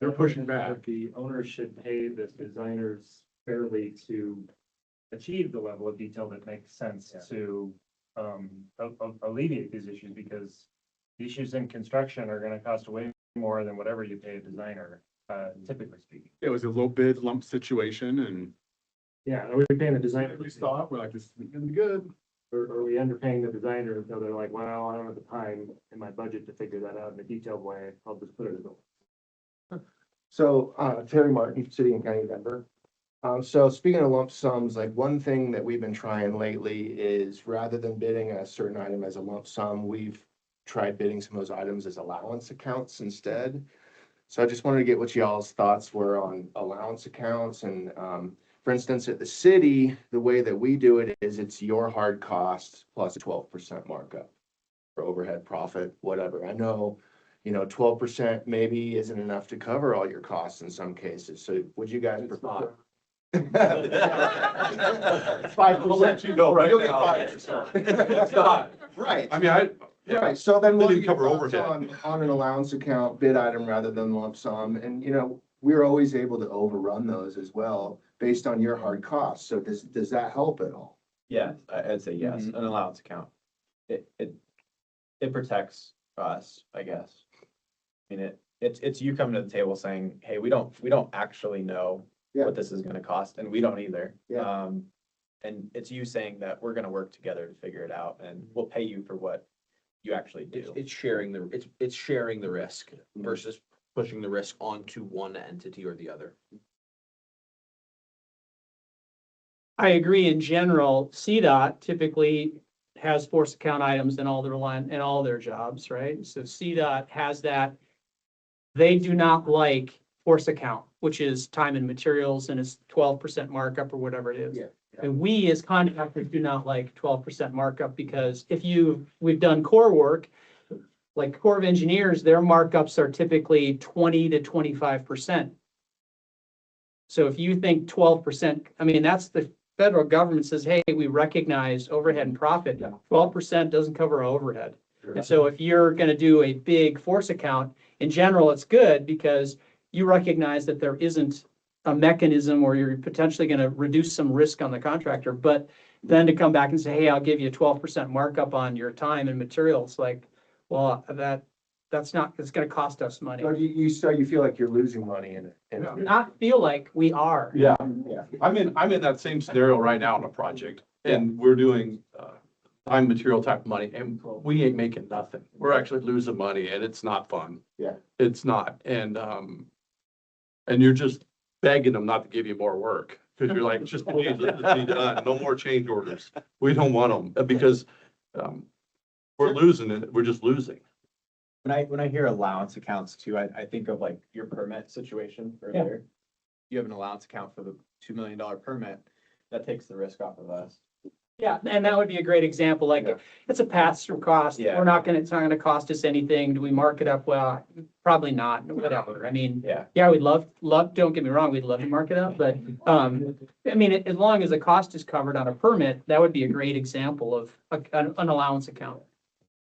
They're pushing back. The owners should pay the designers fairly to achieve the level of detail that makes sense to alleviate these issues, because the issues in construction are gonna cost way more than whatever you pay a designer, typically speaking. It was a low bid lump situation, and Yeah, are we paying the designer? we saw it, we're like, this is gonna be good. Or are we underpaying the designer until they're like, well, I don't have the time in my budget to figure that out in a detailed way, I'll just put it as a. So, Terry Martin, City and County Denver. So speaking of lump sums, like one thing that we've been trying lately is rather than bidding a certain item as a lump sum, we've tried bidding some of those items as allowance accounts instead. So I just wanted to get what y'all's thoughts were on allowance accounts. And for instance, at the city, the way that we do it is it's your hard cost plus a 12% markup for overhead profit, whatever. I know, 12% maybe isn't enough to cover all your costs in some cases. So would you guys prefer? 5%, you know, right? You'll get 5%. It's not, right. I mean, Right, so then They we'll didn't cover cover overhead. on an allowance account bid item rather than lump sum. And, we're always able to overrun those as well based on your hard costs. So does that help at all? Yeah, I'd say yes, Mhm. an allowance account. It protects us, I guess. I mean, it's you coming to the table saying, hey, we don't actually know Yeah. what this is gonna cost, and we don't either. Yeah. And it's you saying that we're gonna work together to figure it out, and we'll pay you for what you actually It's, do. it's sharing it's sharing the risk versus pushing the risk onto one entity or the other. I agree in general, CDOT typically has force account items in all their jobs, right? So CDOT has that. They do not like force account, which is time and materials and it's 12% markup or whatever it is. Yeah. And we as contractors do not like 12% markup because we've done core work, like Corps of Engineers, their markups are typically 20 to 25%. So if you think 12%, I mean, that's the federal government says, hey, we recognize overhead and profit. 12% doesn't cover our overhead. And so if you're gonna do a big force account, in general, it's good because you recognize that there isn't a mechanism or you're potentially gonna reduce some risk on the contractor. But then to come back and say, hey, I'll give you a 12% markup on your time and materials, like, well, that's not, it's gonna cost us money. So you feel like you're losing money in it. Not feel like we are. Yeah, Yeah. I'm in that same scenario right now on a project, and we're doing, time material type of money, and we ain't making nothing. We're actually losing money, and it's not fun. Yeah. It's not, and you're just begging them not to give you more work, because you're like, just please, let this be done, no more change orders. We don't want them, because, we're losing it, we're just losing. When I hear allowance accounts too, I think of like your permit situation earlier. You have an allowance account for the $2 million permit, that takes the risk off of us. Yeah, and that would be a great example, like, it's a pass-through cost. Yeah. It's not gonna cost us anything. Do we mark it up? Well, probably not, whatever. I mean, Yeah, we'd love, don't get me wrong, we'd love to mark it up, but, I mean, as long as the cost is covered on a permit, that would be a great example of an allowance account.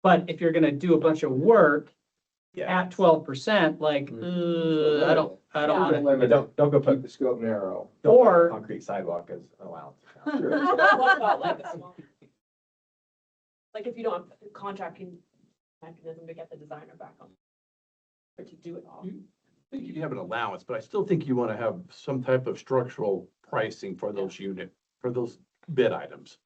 But if you're gonna do a bunch of work yeah. at 12%, like, I don't wanna. Don't go put Keep the scope narrow. Or- concrete sidewalk as an allowance account. What about like a small- Like if you don't have a contracting mechanism to get the designer back on. Or to do it all. I think you have an allowance, but I still think you want to have some type of structural pricing for those for those bid items.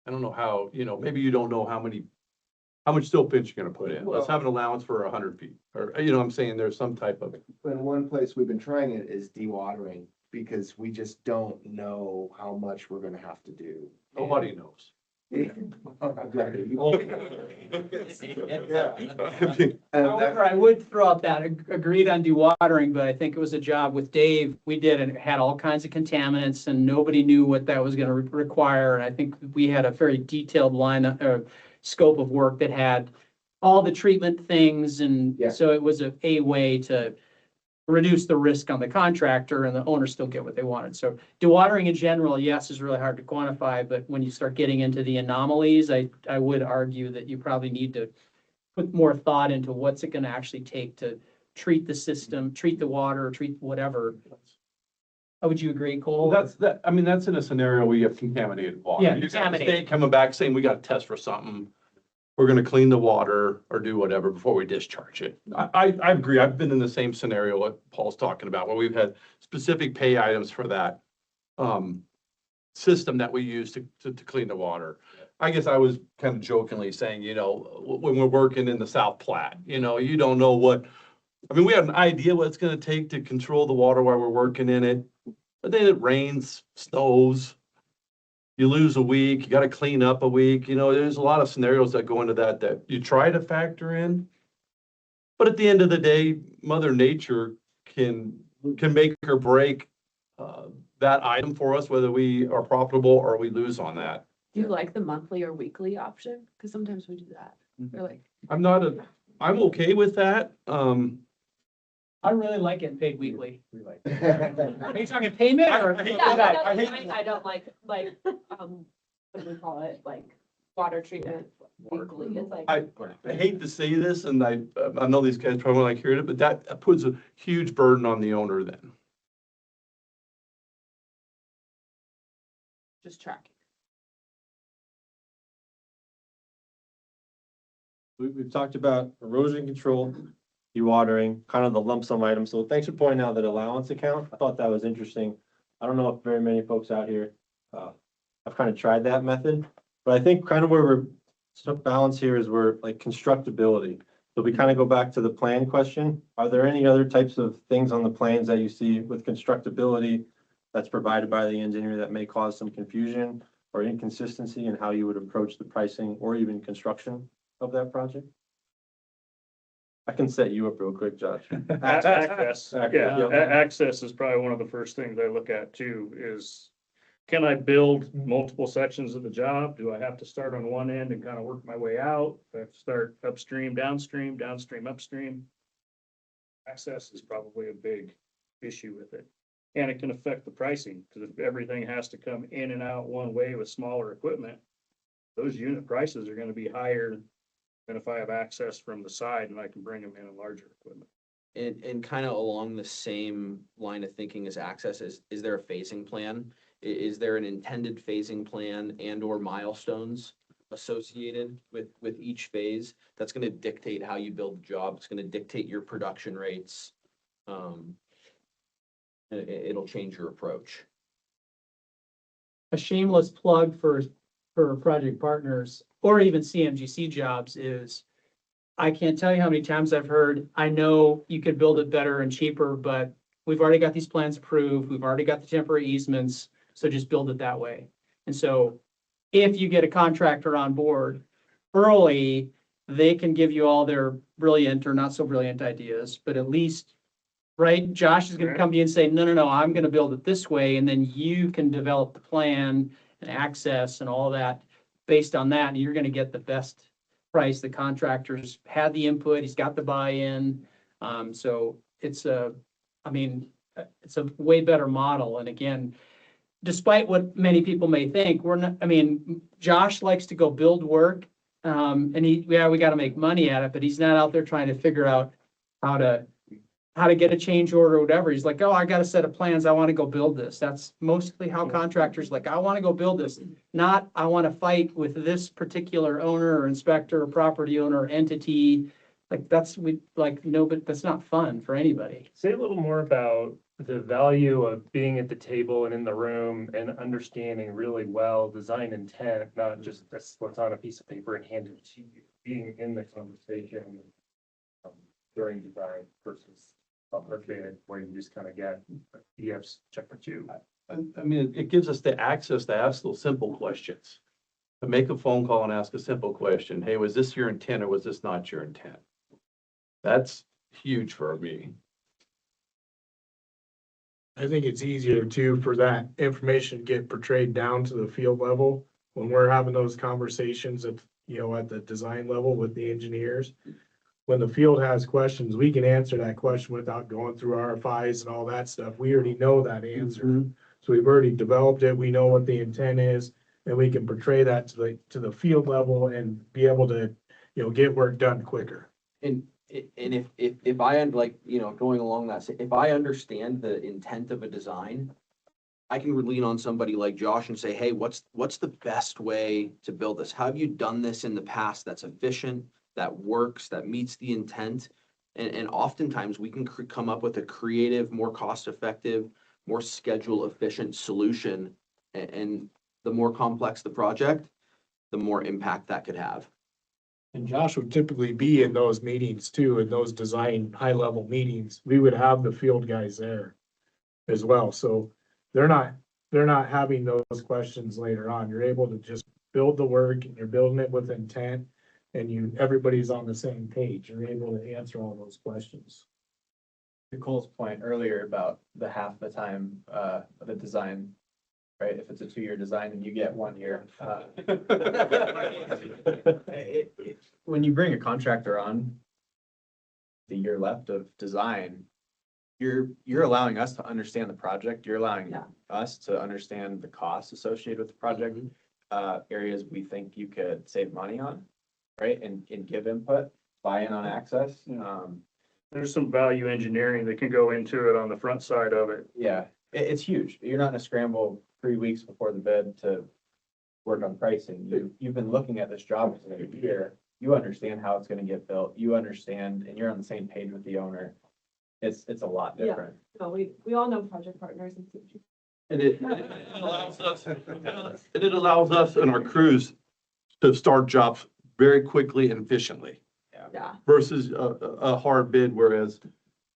I don't know how, maybe you don't know how much steel pinch you're gonna put in. Let's have an allowance for 100 feet, or, I'm saying there's some type of. And one place we've been trying it is dewatering, because we just don't know how much we're gonna have to do. Nobody knows. However, I would throw out that agreed on dewatering, but I think it was a job with Dave we did, and it had all kinds of contaminants and nobody knew what that was gonna require. And I think we had a very detailed scope of work that had all the treatment things. And Yeah. so it was a way to reduce the risk on the contractor and the owner still get what they wanted. So dewatering in general, yes, is really hard to quantify, but when you start getting into the anomalies, I would argue that you probably need to put more thought into what's it gonna actually take to treat the system, treat the water, treat whatever. Would you agree, Cole? Well, that's in a scenario where you have contaminated water. Yeah, You got the contaminated. state coming back saying, we got to test for something. We're gonna clean the water or do whatever before we discharge it. I agree. I've been in the same scenario what Paul's talking about, where we've had specific pay items for that system that we use to clean the water. I guess I was kind of jokingly saying, when we're working in the South Platte, you don't know we have an idea what it's gonna take to control the water while we're working in it. But then it rains, snows, you lose a week, you gotta clean up a week, there's a lot of scenarios that go into that you try to factor in. But at the end of the day, Mother Nature can make or break that item for us, whether we are profitable or we lose on that. Do you like the monthly or weekly option? Because sometimes we do that. We're like, I'm okay with that. I really like getting paid weekly. We Are you talking payment or? I don't like, what do we call it? Like water treatment weekly. It's like. I hate to say this, and I know these guys probably won't like hearing it, but that puts a huge burden on the owner then. just tracking. We've talked about erosion control, dewatering, kind of the lump sum items. So thanks for pointing out that allowance account. I thought that was interesting. I don't know if very many folks out here, have kind of tried that method, but I think kind of where we're balance here is we're like constructability. So we kind of go back to the plan question. Are there any other types of things on the plans that you see with constructability that's provided by the engineer that may cause some confusion or inconsistency in how you would approach the pricing or even construction of that project? I can set you up real quick, Josh. Access, yeah, Yeah. access is probably one of the first things I look at too, is can I build multiple sections of the job? Do I have to start on one end and kind of work my way out? Do I have to start upstream, downstream, downstream, upstream? Access is probably a big issue with it. And it can affect the pricing, because if everything has to come in and out one way with smaller equipment, those unit prices are gonna be higher than if I have access from the side and I can bring them in larger equipment. And kind of along the same line of thinking as access, is there a phasing plan? Is there an intended phasing plan and or milestones associated with each phase? That's gonna dictate how you build the job. It's gonna dictate your production rates. It'll change your approach. A shameless plug for project partners or even CMGC jobs is, I can't tell you how many times I've heard, I know you could build it better and cheaper, but we've already got these plans approved. We've already got the temporary easements, so just build it that way. And so if you get a contractor on board early, they can give you all their brilliant or not so brilliant ideas, but at least, right, Josh is gonna come to you and say, no, I'm gonna build it this way, and then you can develop the plan and access and all that based on that, and you're gonna get the best price. The contractor's had the input, he's got the buy-in. So it's a way better model. And again, despite what many people may think, Josh likes to go build work. And we got to make money at it, but he's not out there trying to figure out how to get a change order or whatever. He's like, oh, I got a set of plans. I want to go build this. That's mostly how contractors like, I want to go build this. Not, I want to fight with this particular owner or inspector or property owner or entity. Like but that's not fun for anybody. Say a little more about the value of being at the table and in the room and understanding really well design intent, not just that's what's on a piece of paper and handed to you, being in the conversation during design versus where you just kind of get EFs check for you. I mean, it gives us the access to ask those simple questions. To make a phone call and ask a simple question. Hey, was this your intent or was this not your intent? That's huge for me. I think it's easier too for that information to get portrayed down to the field level when we're having those conversations at the design level with the engineers. When the field has questions, we can answer that question without going through RFIs and all that stuff. We already know that answer. So we've already developed it. We know what the intent is, and we can portray that to the field level and be able to, get work done quicker. And if I going along that, if I understand the intent of a design, I can lean on somebody like Josh and say, hey, what's the best way to build this? How have you done this in the past that's efficient, that works, that meets the intent? And oftentimes we can come up with a creative, more cost-effective, more schedule-efficient solution. And the more complex the project, the more impact that could have. And Josh would typically be in those meetings too, in those design high-level meetings. We would have the field guys there as well. So they're not having those questions later on. You're able to just build the work and you're building it with intent and everybody's on the same page. You're able to answer all those questions. Nicole's point earlier about the half the time of the design, right? If it's a 2-year design and you get 1 year. When you bring a contractor on the year left of design, you're allowing us to understand the project. You're allowing us to understand the costs associated with the project, areas we think you could save money on, right? And give input, buy-in on access. There's some value engineering that can go into it on the front side of it. Yeah, it's huge. You're not in a scramble 3 weeks before the bid to work on pricing. You've been looking at this job for a year. You understand how it's gonna get built. You understand, and you're on the same page with the owner. It's a lot Yeah. different. No, we all know project partners and. And it allows us, and our crews to start jobs very quickly and efficiently Yeah, versus a hard bid, whereas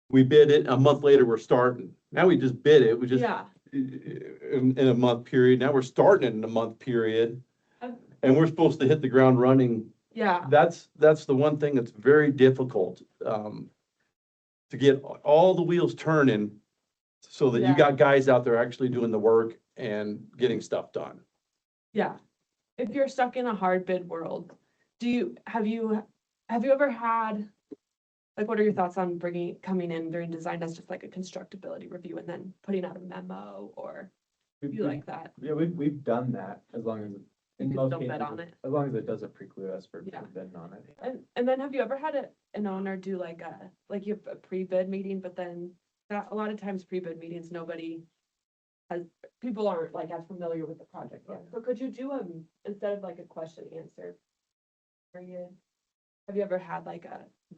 we bid it, a month later, we're starting. Now we just bid it, we just, yeah, in a month period. Now we're starting it in a month period. Um, And we're supposed to hit the ground running. yeah, That's the one thing that's very difficult, to get all the wheels turning so that you Yeah. got guys out there actually doing the work and getting stuff done. yeah. If you're stuck in a hard bid world, have you ever had, like, what are your thoughts on coming in during design as just like a constructability review and then putting out a memo, or you like that? Yeah, we've done that as long as, You in can most still bid cases, on it. as long as it doesn't preclude us for Yeah. bidding on it. And then have you ever had an owner do like you have a pre-bid meeting, but then a lot of times pre-bid meetings, people aren't like as familiar with the project yet. So could you do instead of like a question answer period? Have you ever had like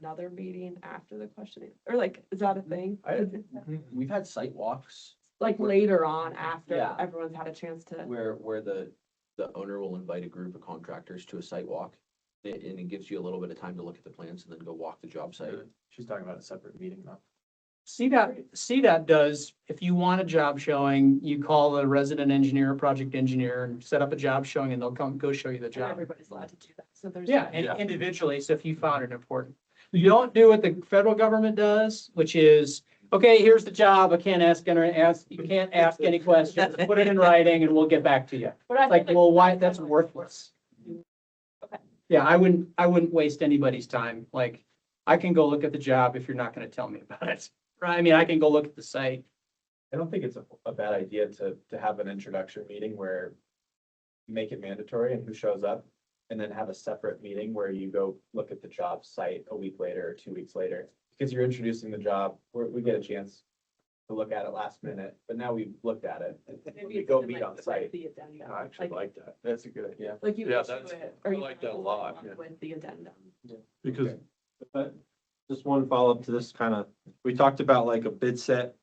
another meeting after the question, or like, is that a thing? We've had site walks Like later on, after Yeah. everyone's had a chance to, where the owner will invite a group of contractors to a site walk. And it gives you a little bit of time to look at the plans and then go walk the job site. She's talking about a separate meeting though. CDOT does, if you want a job showing, you call the resident engineer, project engineer, and set up a job showing, and they'll go show you the and job. everybody's allowed to do that, so there's. Yeah, and individually, so if you found it important. You don't do what the federal government does, which is, okay, here's the job, you can't ask any questions, put it in writing and we'll get back to you. But I Like, think, well, why, that's worthless. Okay. Yeah, I wouldn't waste anybody's time. Like, I can go look at the job if you're not gonna tell me about it. Right? I mean, I can go look at the site. I don't think it's a bad idea to have an introduction meeting where you make it mandatory and who shows up, and then have a separate meeting where you go look at the job site a week later or 2 weeks later. Because you're introducing the job, we get a chance to look at it last minute, but now we've looked at it. and maybe We it's go in, meet like, on the site. addendum. I actually like that. That's a good idea. Like you Yeah, issue that's- it, I or you like that a lot, yeah. with the addendum. Because Just one follow-up to this kind of, we talked about like a bid set,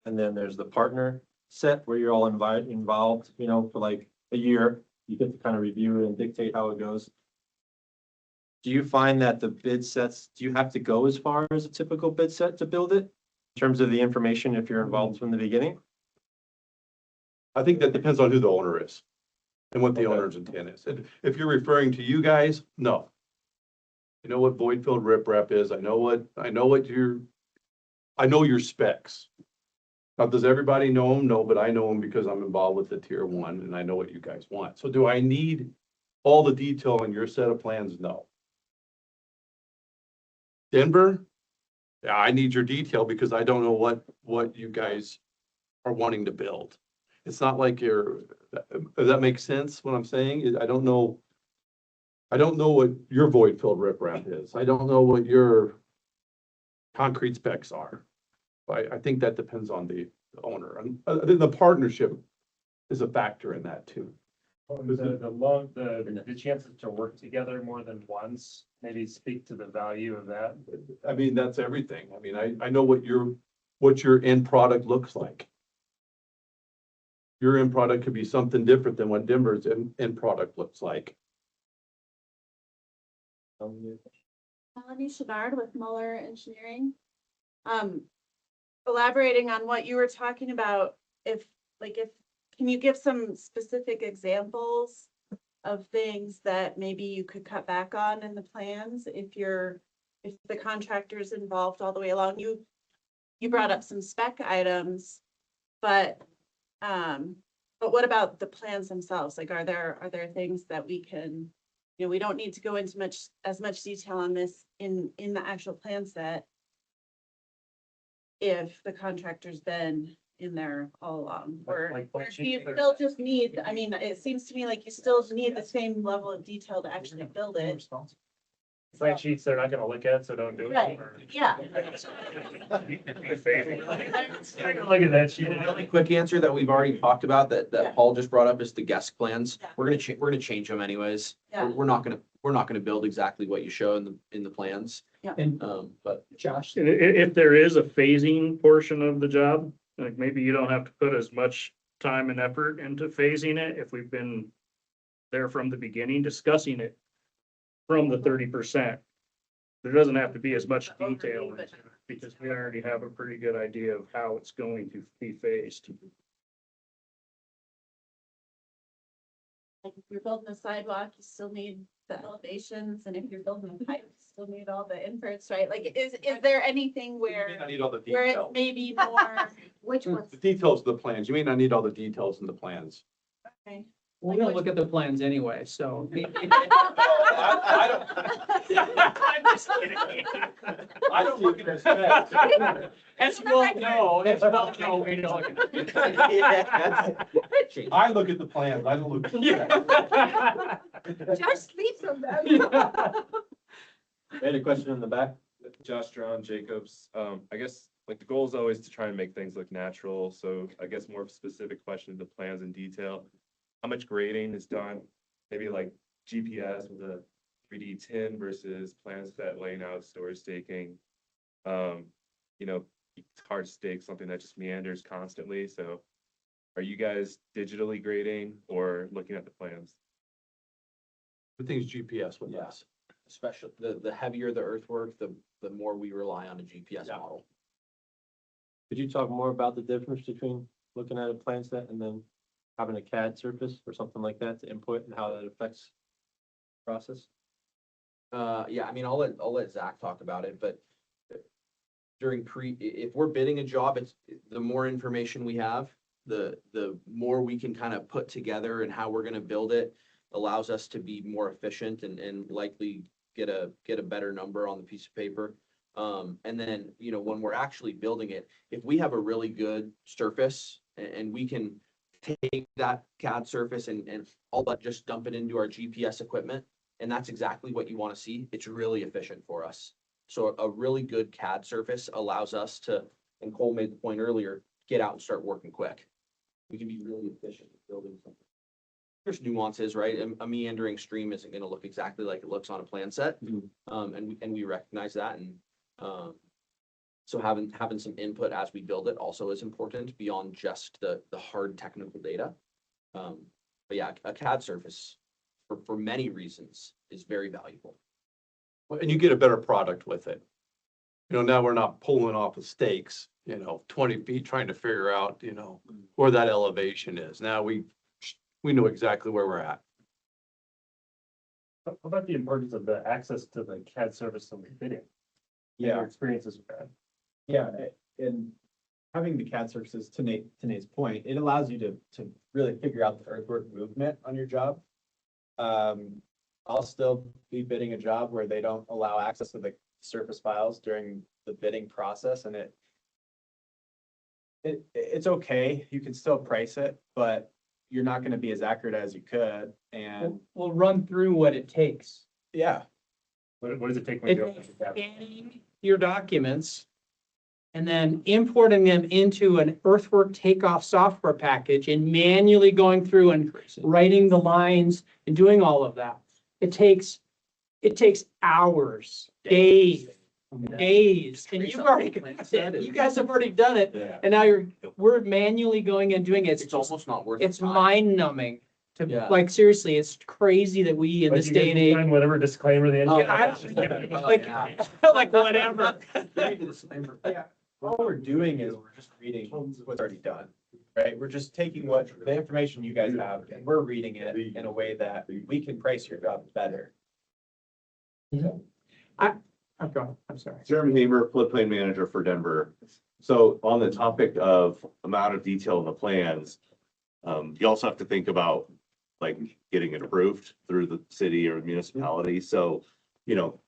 and then there's the partner set where you're all involved, you know, for like a year. You get to kind of review it and dictate how it goes. Do you find that the bid sets, do you have to go as far as a typical bid set to build it? In terms of the information, if you're involved from the beginning? I think that depends on who the owner is and what the Okay. owner's intent is. And if you're referring to you guys, no. You know what void filled riprap is. I know your specs. Now, does everybody know them? No, but I know them because I'm involved with the tier one and I know what you guys want. So do I need all the detail in your set of plans? No. Denver? Yeah, I need your detail because I don't know what you guys are wanting to build. It's not like does that make sense what I'm saying? I don't know what your void filled riprap is. I don't know what your concrete specs are. I think that depends on the owner. And the partnership is a factor in that too. The chances to work together more than once, maybe speak to the value of that. I mean, that's everything. I mean, I know what your end product looks like. Your end product could be something different than what Denver's end product looks like. Melanie Chenard with Mueller Engineering. Elaborating on what you were talking about, can you give some specific examples of things that maybe you could cut back on in the plans if the contractor's involved all the way along? You brought up some spec items, but what about the plans themselves? Like, are there things that we can, we don't need to go into as much detail on this in the actual plan set if the contractor's been in there all along, or do you still just need, I mean, it seems to me like you still need the same level of detail to actually build it. Plan sheets they're not gonna look at, so don't do it. Right, yeah. Look at that sheet. The only quick answer that we've already talked about that Yeah. Paul just brought up is the guest plans. Yeah. We're gonna change them anyways. Yeah. We're not gonna build exactly what you show in the plans. And But Josh, If there is a phasing portion of the job, like maybe you don't have to put as much time and effort into phasing it if we've been there from the beginning discussing it from the 30%. There doesn't have to be as much detail into it, because we already have a pretty good idea of how it's going to be phased. Like if you're building a sidewalk, you still need the elevations, and if you're building a pipe, you still need all the inverts, right? Like, is there anything You may where, not need all the where it details. may be more, which ones? The details of the plans. You may not need all the details in the plans. Okay. we don't look at the plans anyway, so. I I'm just kidding. don't look at the specs. As well, no, as well, no, we don't. I look at the plans. I don't look at the specs. Josh sleeps on them. We had a question in the back. Josh John Jacobs, I guess, like, the goal is always to try and make things look natural, so I guess more specific question to the plans in detail. How much grading is done? Maybe like GPS with a 3D tin versus plans that laying out storage staking. It's hard to stake something that just meanders constantly, so are you guys digitally grading or looking at the plans? Everything's GPS with us. especially the heavier the earthwork, the more we rely on a GPS model. Could you talk more about the difference between looking at a plan set and then having a CAD surface or something like that to input and how that affects the process? Yeah, I mean, I'll let Zach talk about it, but if we're bidding a job, it's the more information we have, the more we can kind of put together and how we're gonna build it allows us to be more efficient and likely get a better number on the piece of paper. And then, when we're actually building it, if we have a really good surface and we can take that CAD surface and all but just dump it into our GPS equipment, and that's exactly what you want to see, it's really efficient for us. So a really good CAD surface allows us to, and Cole made the point earlier, get out and start working quick. We can be really efficient at building something. There's nuances, right? A meandering stream isn't going to look exactly like it looks on a plan set. And we recognize that. And so having some input as we build it also is important beyond just the hard technical data. But yeah, a CAD surface for many reasons is very valuable. And you get a better product with it. Now we're not pulling off of stakes, 20 feet trying to figure out, where that elevation is. Now we know exactly where we're at. How about the importance of the access to the CAD service and bidding? Your experiences with that? Yeah, and having the CAD surfaces, to Nate's point, it allows you to really figure out the earthwork movement on your job. I'll still be bidding a job where they don't allow access to the surface files during the bidding process, and it's okay. You can still price it, but you're not going to be as accurate as you could. And We'll run through what it takes. yeah, What does it take when you go? Scanning your documents and then importing them into an earthwork takeoff software package and manually going through and writing the lines and doing all of that. It takes hours, days. And you've already, you guys have already done it. yeah. And now we're manually going and doing it. It's almost not worth it. It's mind numbing to, Yeah. like, seriously, it's crazy that we in But this you day guys and age. sign whatever disclaimer the Yeah, I engineer. don't- like, like whatever. Yeah, all we're doing is we're just reading what's already done, right? We're just taking the information you guys have and we're reading it in a way that we can price your job better. I'm sorry. Jeremy Hamer, floodplain manager for Denver. So on the topic of amount of detail in the plans, you also have to think about like getting it approved through the city or municipality. So,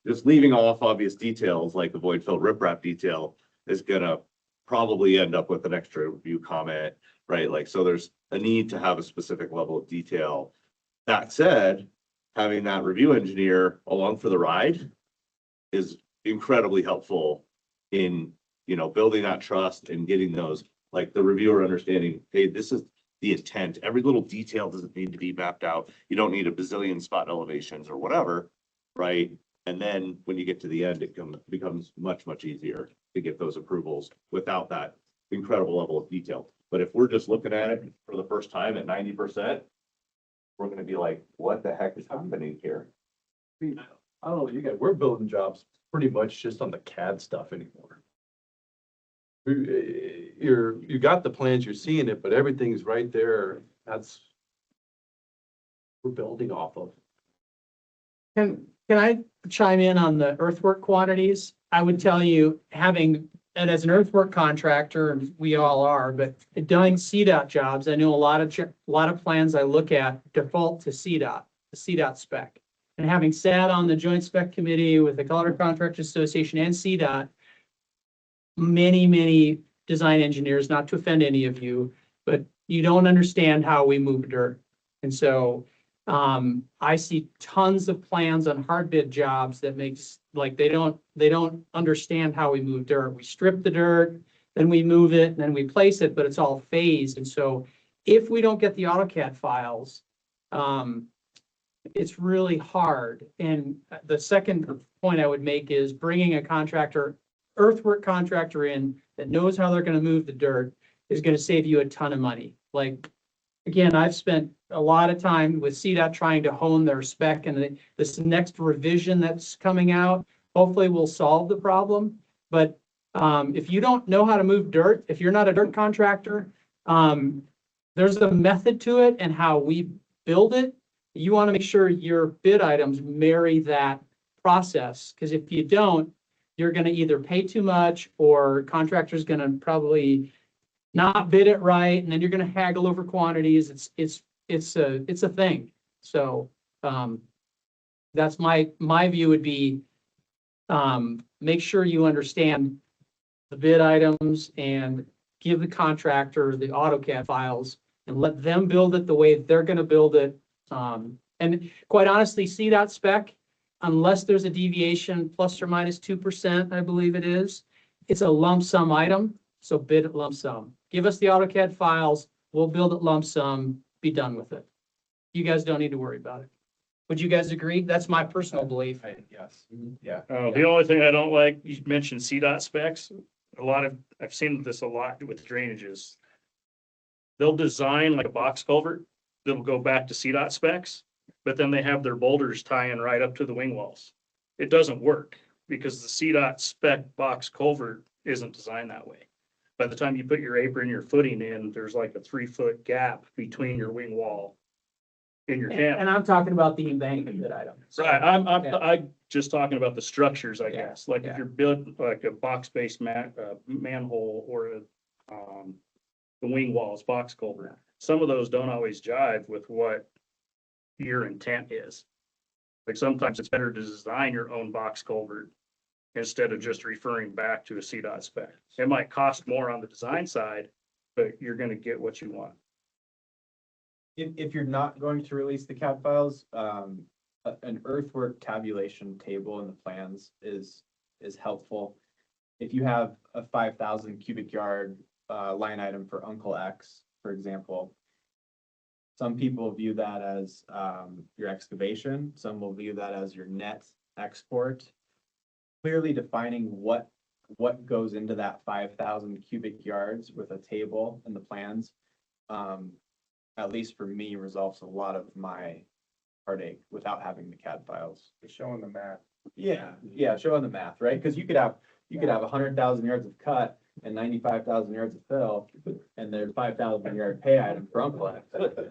just leaving off obvious details like the void filled riprap detail is gonna probably end up with an extra review comment, right? Like, so there's a need to have a specific level of detail. That said, having that review engineer along for the ride is incredibly helpful in, building that trust and getting those, like the reviewer understanding, hey, this is the intent. Every little detail doesn't need to be mapped out. You don't need a bazillion spot elevations or whatever, right? And then when you get to the end, it becomes much, much easier to get those approvals without that incredible level of detail. But if we're just looking at it for the first time at 90%, we're gonna be like, what the heck is happening here? I don't know, you guys, we're building jobs pretty much just on the CAD stuff anymore. You got the plans, you're seeing it, but everything's right there. We're building off of. Can I chime in on the earthwork quantities? I would tell you, and as an earthwork contractor, and we all are, but doing CDOT jobs, I know a lot of plans I look at default to CDOT, the CDOT spec. And having sat on the joint spec committee with the Colorado Contractors Association and CDOT, many design engineers, not to offend any of you, but you don't understand how we move dirt. And so I see tons of plans on hard bid jobs that makes like they don't understand how we move dirt. We strip the dirt, then we move it, and then we place it, but it's all phased. And so if we don't get the AutoCAD files, it's really hard. And the second point I would make is bringing a earthwork contractor in that knows how they're going to move the dirt is going to save you a ton of money. Like, again, I've spent a lot of time with CDOT trying to hone their spec, and this next revision that's coming out, hopefully will solve the problem. But if you don't know how to move dirt, if you're not a dirt contractor, there's a method to it and how we build it. You want to make sure your bid items marry that process, because if you don't, you're going to either pay too much or contractor's going to probably not bid it right, and then you're going to haggle over quantities. It's a thing. So that's my view would be make sure you understand the bid items and give the contractor the AutoCAD files and let them build it the way they're going to build it. And quite honestly, CDOT spec, unless there's a deviation plus or minus 2%, I believe it is, it's a lump sum item. So bid it lump sum. Give us the AutoCAD files. We'll build it lump sum, be done with it. You guys don't need to worry about it. Would you guys agree? That's my personal belief. Yes. Yeah. The only thing I don't like, you mentioned CDOT specs. I've seen this a lot with drainages. They'll design like a box culvert that'll go back to CDOT specs, but then they have their boulders tying right up to the wing walls. It doesn't work because the CDOT spec box culvert isn't designed that way. By the time you put your apron, your footing in, there's like a 3-foot gap between your wing wall and your camp. And I'm talking about the embankment bid item. Right, I'm just talking about the structures, I guess, like Yeah. if you're building like a box-based manhole or the wing walls, box culvert. Some of those don't always jive with what your intent is. Like sometimes it's better to design your own box culvert instead of just referring back to a CDOT spec. It might cost more on the design side, but you're gonna get what you want. If you're not going to release the CAD files, an earthwork tabulation table in the plans is helpful. If you have a 5,000 cubic yard line item for Uncle X, for example, some people view that as your excavation. Some will view that as your net export. Clearly defining what goes into that 5,000 cubic yards with a table in the plans, at least for me, resolves a lot of my heartache without having the CAD files. Showing the math. Yeah, showing the math, right? Because you could have 100,000 yards of cut and 95,000 yards of fill, and there's 5,000 yard pay item for Uncle X.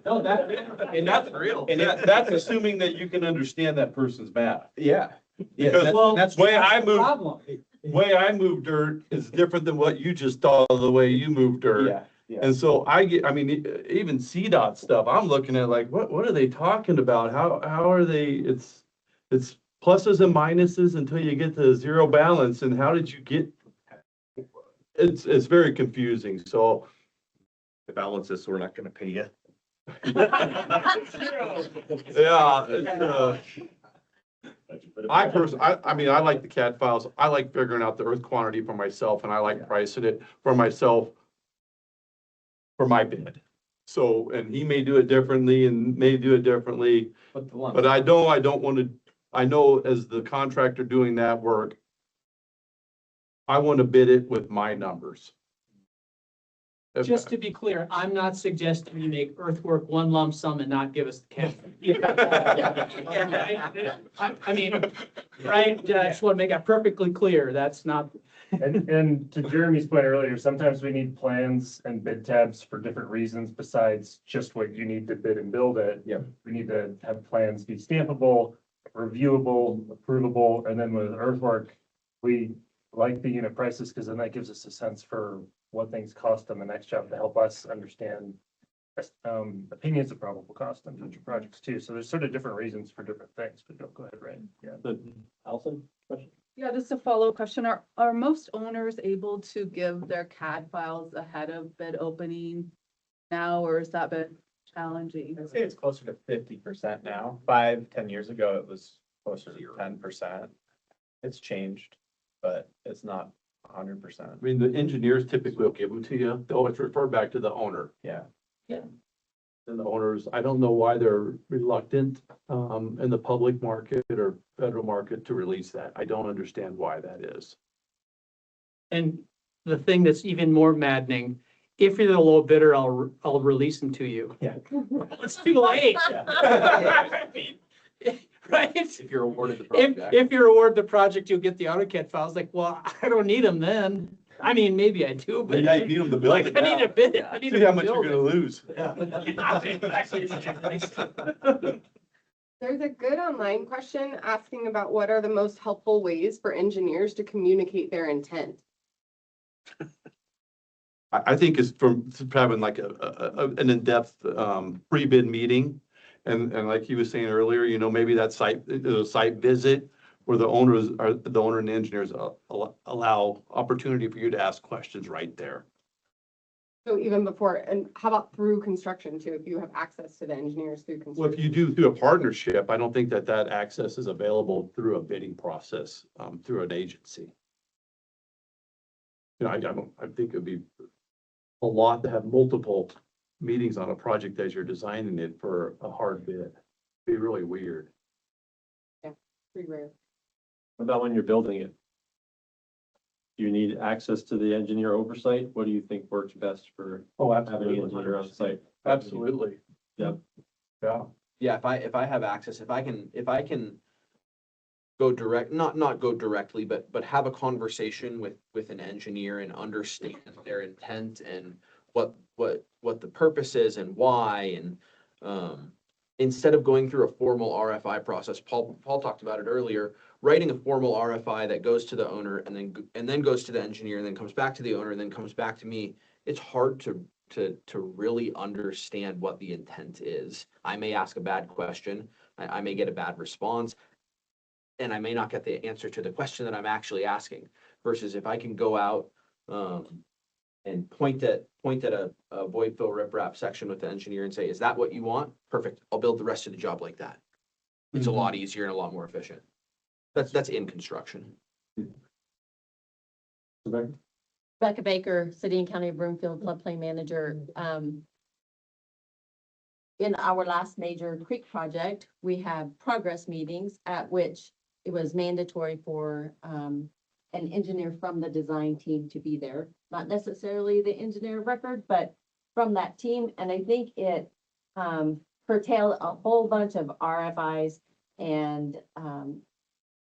No, and that's real. And that's assuming that you can understand that person's math. Yeah. Because that's way I move, Problem. way I move dirt is different than what you just thought of the way you move dirt. Yeah. And so even CDOT stuff, I'm looking at like, what are they talking about? How are they, it's pluses and minuses until you get to zero balance. And how did you get, it's very confusing. So The balance is, we're not gonna pay you. yeah, I mean, I like the CAD files. I like figuring out the earth quantity for myself and I like pricing it for myself for my bid. So, and he may do it differently and may do it differently, but I don't want to, I know as the contractor doing that work, I want to bid it with my numbers. If- Just to be clear, I'm not suggesting you make earthwork one lump sum and not give us the cash. I mean, right, I just want to make that perfectly clear. That's not, And to Jeremy's point earlier, sometimes we need plans and bid tabs for different reasons besides just what you need to bid and build it. Yep. We need to have plans be stampable, reviewable, approvable, and then with earthwork, we like the unit prices because then that gives us a sense for what things cost on the next job to help us understand opinions of probable cost on future projects too. So there's sort of different reasons for different things, but go ahead, Ray. Yeah. Allison, question? Yeah, just a follow-up question. Are most owners able to give their CAD files ahead of bid opening now, or has that been challenging? I'd say it's closer to 50% now. 5-10 years ago, it was closer to 10%. It's changed, but it's not 100%. I mean, the engineers typically will give them to you. They'll always refer back to the owner. Yeah. And the owners, I don't know why they're reluctant in the public market or federal market to release that. I don't understand why that is. and the thing that's even more maddening, if you're the low bidder, I'll release them to you. Yeah. It's too late. I mean, right? If you're awarded the project. If you're awarded the project, you'll get the AutoCAD files. Like, well, I don't need them then. I mean, maybe I do, but Yeah, you need them to build like, it I need now. a bid. I need See to how much you're build gonna it. lose. There's a good online question asking about what are the most helpful ways for engineers to communicate their intent? I think it's from having like an in-depth pre-bid meeting. And like he was saying earlier, you know, maybe that site visit where the owner and the engineers allow opportunity for you to ask questions right there. So even before, and how about through construction too, if you have access to the engineers through Well, if construction? you do through a partnership, I don't think that access is available through a bidding process, through an agency. You know, I think it'd be a lot to have multiple meetings on a project as you're designing it for a hard bid. It'd be really weird. Pretty rare. What about when you're building it? Do you need access to the engineer oversight? What do you think works best for Oh, having an engineer on site? Absolutely. Yep. Yeah. Yeah, if I have access, if I can go direct, not go directly, but have a conversation with an engineer and understand their intent and what the purpose is and why, and instead of going through a formal RFI process, Paul talked about it earlier, writing a formal RFI that goes to the owner and then goes to the engineer and then comes back to the owner and then comes back to me. It's hard to really understand what the intent is. I may ask a bad question. I may get a bad response, and I may not get the answer to the question that I'm actually asking. Versus if I can go out and point at a void fill riprap section with the engineer and say, "Is that what you want? Perfect. I'll build the rest of the job like that." It's a lot easier and a lot more efficient. That's in construction. Rebecca Baker, City and County of Broomfield floodplain manager. In our last major creek project, we had progress meetings at which it was mandatory for an engineer from the design team to be there. Not necessarily the engineer of record, but from that team. And I think it curtailed a whole bunch of RFIs and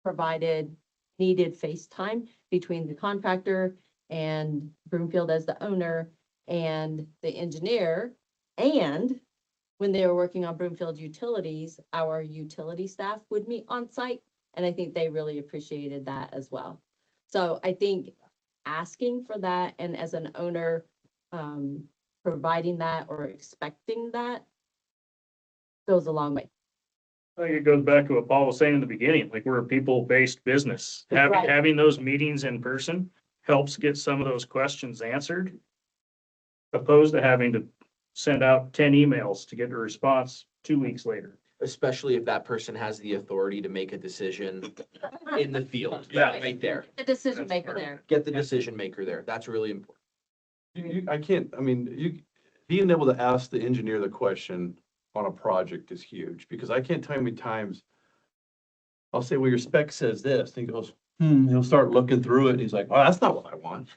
provided needed face time between the contractor and Broomfield as the owner and the engineer. And when they were working on Broomfield utilities, our utility staff would meet on site. And I think they really appreciated that as well. So I think asking for that and as an owner, providing that or expecting that goes a long way. I think it goes back to what Paul was saying in the beginning, like we're a people-based business. Right. Having those meetings in person helps get some of those questions answered. Opposed to having to send out 10 emails to get a response 2 weeks later. especially if that person has the authority to make a decision in the field. Right there. The decision maker there. Get the decision maker there. That's really important. I can't, I mean, being able to ask the engineer the question on a project is huge, because I can't tell you how many times I'll say, well, your spec says this, and he goes, he'll start looking through it, and he's like, oh, that's not what I want.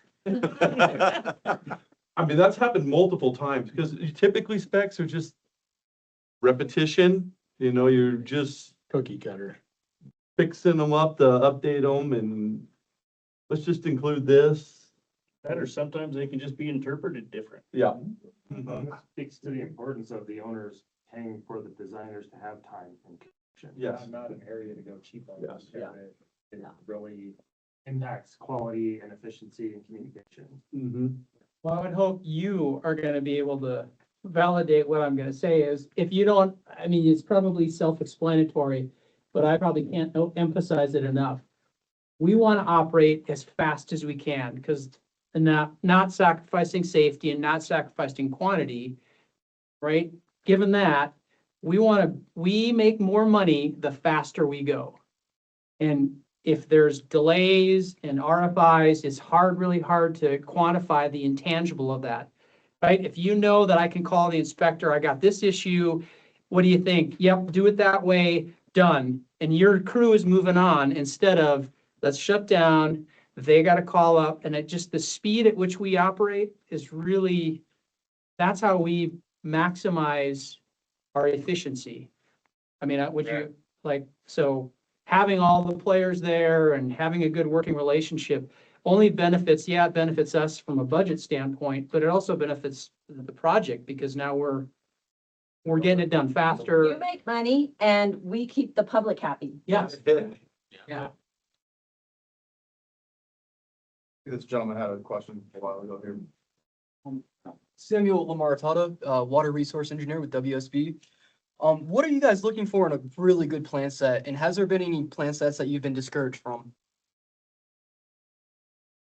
I mean, that's happened multiple times, because typically specs are just repetition, you know, you're just Cookie cutter. fixing them up to update them, and let's just include this. That or sometimes they can just be interpreted different. Yeah. This speaks to the importance of the owners paying for the designers to have time and connection. Yes. Not an area to go cheap on. Yes. Yeah. It really impacts quality and efficiency and communication. Mm-hmm. Well, I would hope you are gonna be able to validate what I'm gonna say is, if you don't, I mean, it's probably self-explanatory, but I probably can't emphasize it enough. We want to operate as fast as we can, because not sacrificing safety and not sacrificing quantity, right? Given that, we make more money the faster we go. And if there's delays and RFIs, it's really hard to quantify the intangible of that, right? If you know that I can call the inspector, I got this issue, what do you think? Yep, do it that way, done. And your crew is moving on instead of, let's shut down, they got to call up, and the speed at which we operate is really, that's how we maximize our efficiency. I mean, would you, like, so having all the players there and having a good working relationship only benefits, it benefits us from a budget standpoint, but it also benefits the project, because now we're getting it done You faster. make money and we keep the public happy. Yes. Yeah. This gentleman had a question a while ago here. Samuel Lamaritata, Water Resource Engineer with WSB. What are you guys looking for in a really good plan set? And has there been any plan sets that you've been discouraged from?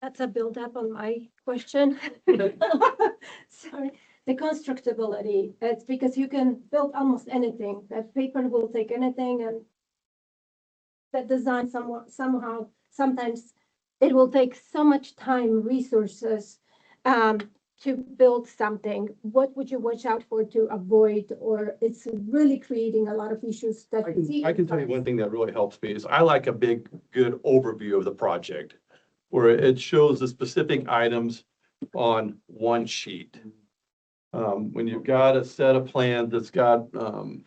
That's a build up on my question. Sorry, the constructability, it's because you can build almost anything. That paper will take anything, and that design somehow, sometimes it will take so much time, resources, to build something. What would you watch out for to avoid, or it's really creating a lot of issues that you see? I can tell you one thing that really helps me is I like a big, good overview of the project, where it shows the specific items on one sheet. When you've got a set of plans that's got, a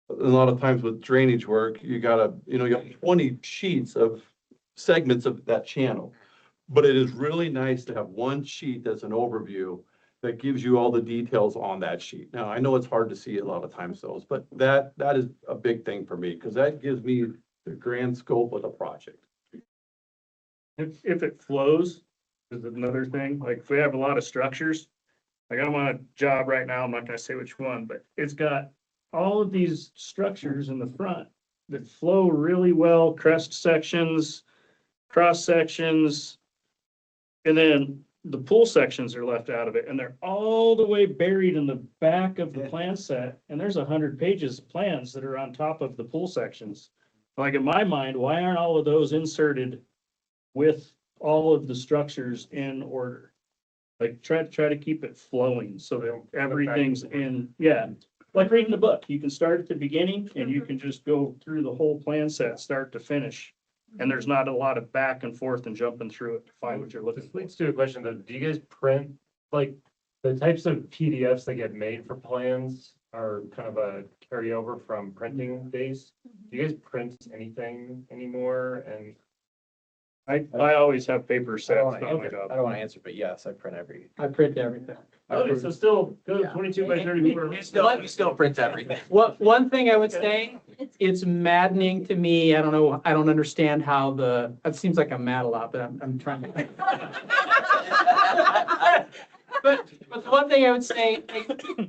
lot of times with drainage work, you got 20 sheets of segments of that channel. But it is really nice to have one sheet that's an overview that gives you all the details on that sheet. Now, I know it's hard to see a lot of times those, but that is a big thing for me, because that gives me the grand scope of the project. If it flows, is another thing. Like if we have a lot of structures, like I'm on a job right now, I'm not gonna say which one, but it's got all of these structures in the front that flow really well, crest sections, cross sections. And then the pool sections are left out of it, and they're all the way buried in the back of the plan set. And there's 100 pages of plans that are on top of the pool sections. Like in my mind, why aren't all of those inserted with all of the structures in order? Like try to keep it flowing so that everything's in, like reading the book. You can start at the beginning and you can just go through the whole plan set, start to finish. And there's not a lot of back and forth and jumping through it to find what you're looking This for. leads to a question though, do you guys print, like, the types of PDFs that get made for plans are kind of a carryover from printing days? Do you guys print anything anymore? And I always have paper I sets don't on want my job. to answer, but yes, I print every. I print everything. Okay, so still go to 22 by 34. We still print everything. One thing I would say, it's maddening to me. I don't know, I don't understand how it seems like I'm mad a lot, but I'm trying to. But the one thing I would say,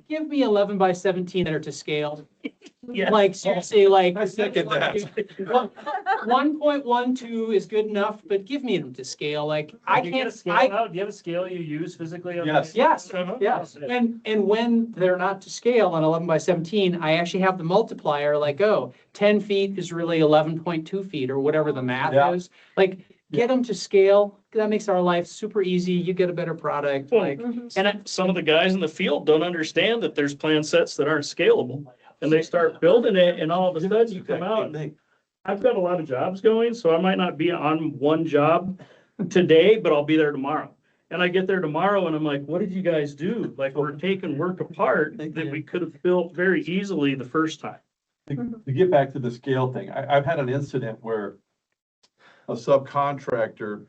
give me 11 by 17 that are to scale. Yeah. Like seriously, like. I second that. 1.12 is good enough, but give me them to scale, like, I Do you get a can't, scale out? Do you have a scale you use physically? on the- Yes. yes, Uh-huh. yes, and when they're not to scale on 11 by 17, I actually have the multiplier, like, oh, 10 feet is really 11.2 feet, or whatever the math Yeah. is. Like, get them to scale, that makes our life super easy, you get a better product, like, and Some of the guys in the field don't understand that there's plan sets that aren't scalable. And they start building it and all of a sudden you come out. I've got a lot of jobs going, so I might not be on one job today, but I'll be there tomorrow. And I get there tomorrow and I'm like, what did you guys do? Like, we're taking work apart that we could have built very easily the first time. To get back to the scale thing, I've had an incident where a subcontractor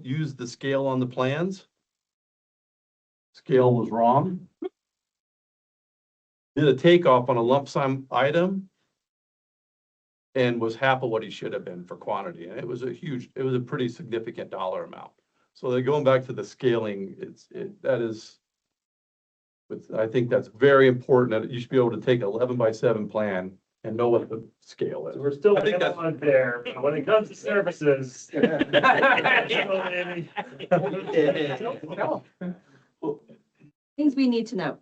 used the scale on the plans. Scale was wrong. Did a takeoff on a lump sum item and was half of what he should have been for quantity. And it was a pretty significant dollar amount. So they're going back to the scaling, I think that's very important, that you should be able to take 11 by 7 plan and know what the scale is. So we're still I think that's- analog there, but when it comes to services. Things we need to know.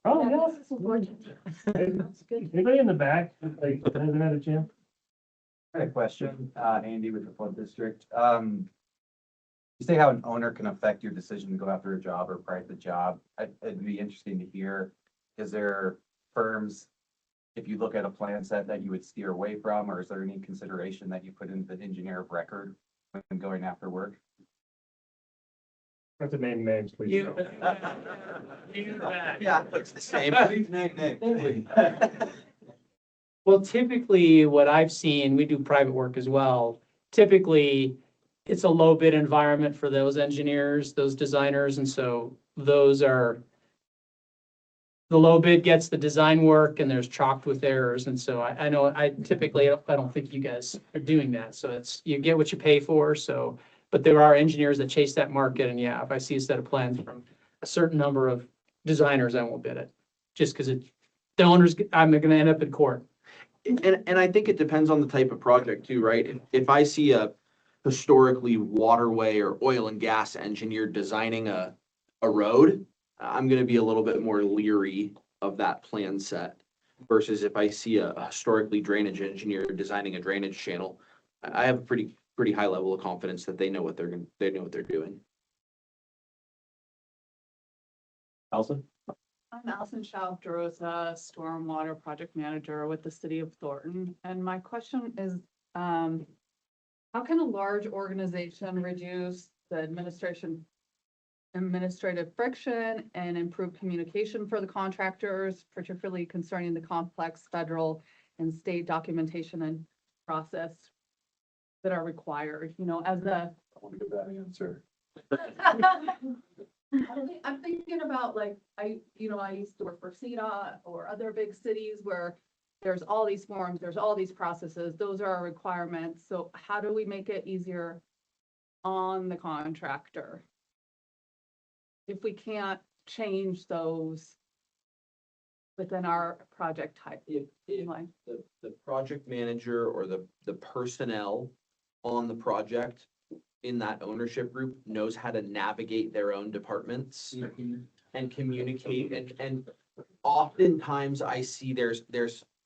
Oh, Yeah, yeah. this is important. That's good. Anybody in the back, like, hasn't had a chance? I had a question, Andy with the flood district. You say how an owner can affect your decision to go after a job or price the job. It'd be interesting to hear, is there firms, if you look at a plan set, that you would steer away from, or is there any consideration that you put into the engineer of record when going after work? Have to name names, please. Yeah, it's the same. Please name names. well, typically, what I've seen, we do private work as well, typically, it's a low bid environment for those engineers, those designers, and so those are, the low bid gets the design work and there's chalked with errors, and so I know, I don't think you guys are doing that, so it's, you get what you pay for, so, but there are engineers that chase that market, and yeah, if I see a set of plans from a certain number of designers, I won't bid it, just because the owner's, I'm gonna end up in court. And I think it depends on the type of project too, right? If I see a historically waterway or oil and gas engineer designing a road, I'm gonna be a little bit more leery of that plan set versus if I see a historically drainage engineer designing a drainage channel. I have a pretty high level of confidence that they know what they're doing. Elsa? I'm Allison Shalvdroza, Stormwater Project Manager with the City of Thornton. And my question is, how can a large organization reduce the administrative friction and improve communication for the contractors, particularly concerning the complex federal and state documentation and process that are required, as a. I want to give that answer. I'm thinking about I used to work for CDOT or other big cities where there's all these forms, there's all these processes, those are our requirements. So how do we make it easier on the contractor? If we can't change those within our project type. Line. The project manager or the personnel on the project in that ownership group knows how to navigate their own departments and communicate. And oftentimes I see there's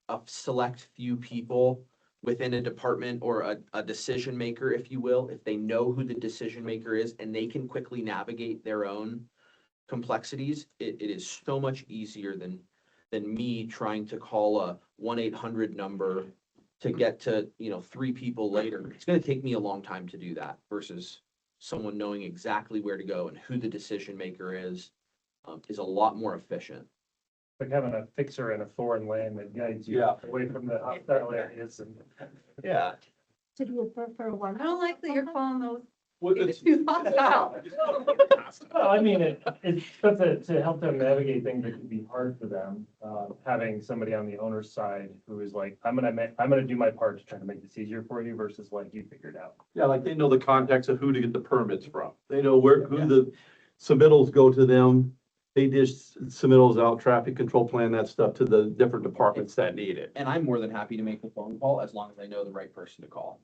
a select few people within a department or a decision maker, if you will, if they know who the decision maker is and they can quickly navigate their own complexities, it is so much easier than me trying to call a 1-800 number to get to, 3 people later. It's going to take me a long time to do that versus someone knowing exactly where to go and who the decision maker is a lot more efficient. Like having a fixer in a foreign land that guides you away from the hostile areas and. Yeah. So do you prefer one? I don't like that you're calling those. Well, it's- Well, I mean, it's but to help them navigate things that could be hard for them. Having somebody on the owner's side who is like, I'm gonna do my part to try to make this easier for you versus like you figured out. Yeah, like they know the context of who to get the permits from. They know who the submittals go to them. They dish submittals out, traffic control plan, that stuff to the different departments that need it. And I'm more than happy to make the phone call as long as I know the right person to call.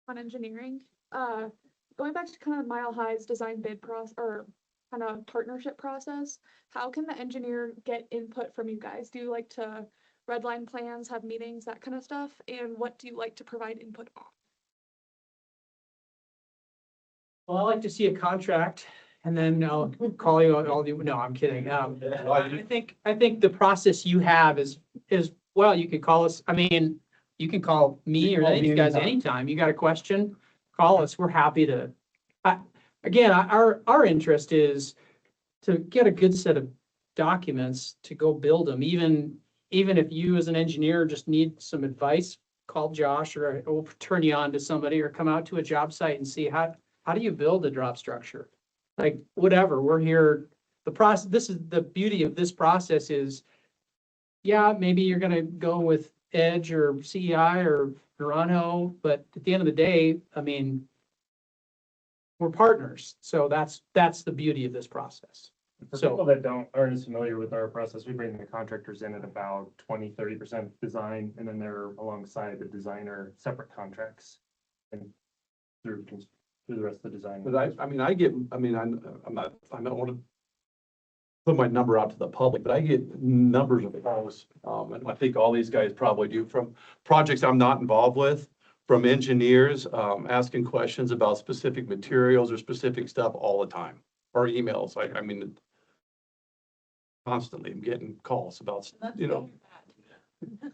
On engineering, going back to kind of Mile High's design bid process or kind of partnership process, how can the engineer get input from you guys? Do you like to redline plans, have meetings, that kind of stuff? And what do you like to provide input on? Well, I like to see a contract and then I'll call you, no, I'm kidding. I think the process you have is, well, you could call us, I mean, you can call me or any of you guys anytime. You got a question, call us. We're happy to. Again, our interest is to get a good set of documents to go build them. Even if you as an engineer just need some advice, call Josh or we'll turn you on to somebody or come out to a job site and see how do you build a drop structure? Like whatever, we're here. The process, this is the beauty of this process is, yeah, maybe you're gonna go with Edge or CEI or Toronto, but at the end of the day, I mean, we're partners. So that's the beauty of this process. For So people that aren't as familiar with our process, we bring the contractors in at about 20-30% design, and then they're alongside the designer, separate contracts. And through the rest of the design. But I don't want to put my number out to the public, but I get numbers of calls. And I think all these guys probably do from projects I'm not involved with, from engineers, asking questions about specific materials or specific stuff all the time, or emails. I mean, constantly I'm getting calls about, you know.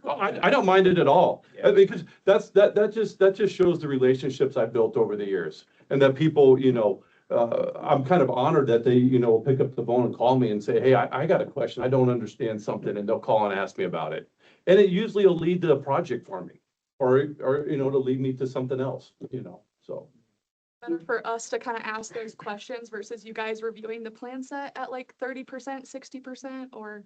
I don't mind it at all, because that just shows the relationships I've built over the years, and that people, you know, I'm kind of honored that they, you know, pick up the phone and call me and say, hey, I got a question, I don't understand something, and they'll call and ask me about it, and it usually will lead to a project for me, or you know, to lead me to something else, you know, so. Better for us to kind of ask those questions versus you guys reviewing the plan set at like 30%, 60%, or?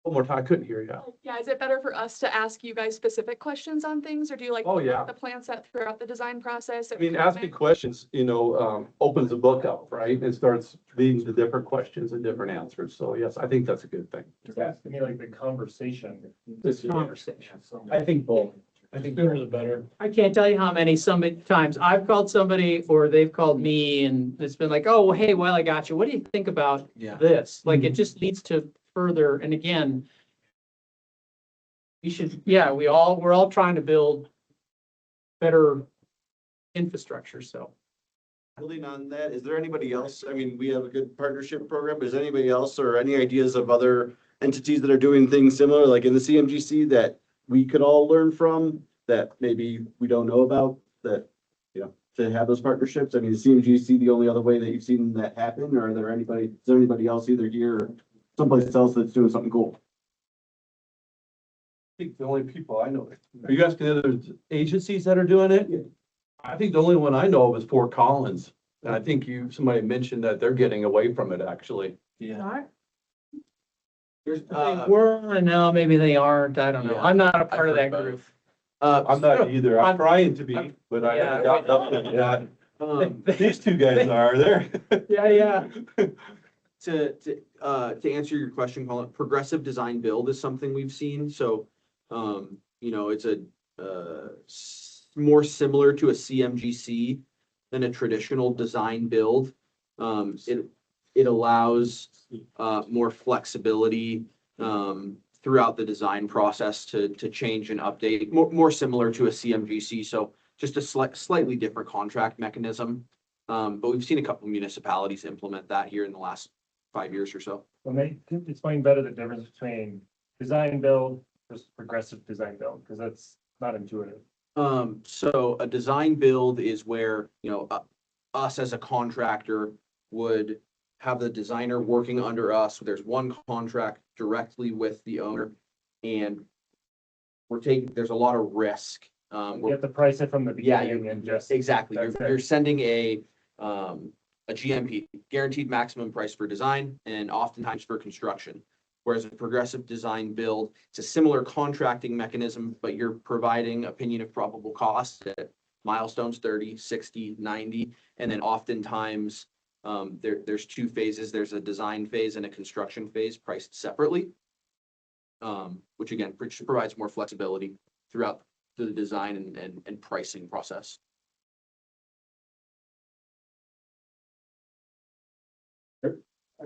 One more time, I couldn't hear you. Yeah, is it better for us to ask you guys specific questions on things, or do you like Oh, yeah. the plan set throughout the design process? I mean, asking questions, you know, opens the book up, right? And starts leading to different questions and different answers. So yes, I think that's a good thing. Just asking me like the conversation. This conversation. I think both. I think sooner the better. I can't tell you how many sometimes I've called somebody or they've called me and it's been like, oh, hey, well, I got you. What do you think about this? Like it just leads to further. And again, we should, yeah, we're all trying to build better infrastructure. So. Building on that, is there anybody else? I mean, we have a good partnership program. Is there anybody else or any ideas of other entities that are doing things similar, like in the CMGC, that we could all learn from, that maybe we don't know about, that, you know, to have those partnerships? I mean, is CMGC the only other way that you've seen that happen, or is there anybody else either here or someplace else that's doing something cool? I think the only people I know, are you asking other agencies that are doing it? I think the only one I know of is Fort Collins. And I think somebody mentioned that they're getting away from it, actually. Yeah. There's, No, maybe they aren't. I don't know. Yeah, I'm not a part I've of that heard about group. I'm not either. I'm trying to be, I'm- but I yeah. haven't got nothing yet. These two guys are there. Yeah. To answer your question, Colin, progressive design build is something we've seen. So, you know, it's more similar to a CMGC than a traditional design build. It allows more flexibility throughout the design process to change and update, more similar to a CMGC. So just a slightly different contract mechanism. But we've seen a couple of municipalities implement that here in the last 5 years or so. Well, explain better the difference between design build versus progressive design build, because that's not intuitive. So a design build is where, you know, us as a contractor would have the designer working under us. There's one contract directly with the owner, and there's a lot of risk. You have to price it from the beginning and just. Exactly. That's it. You're sending a GMP, guaranteed maximum price for design, and oftentimes for construction. Whereas a progressive design build, it's a similar contracting mechanism, but you're providing opinion of probable cost at milestones 30, 60, 90, and then oftentimes there's two phases. There's a design phase and a construction phase priced separately, which again provides more flexibility throughout the design and pricing process.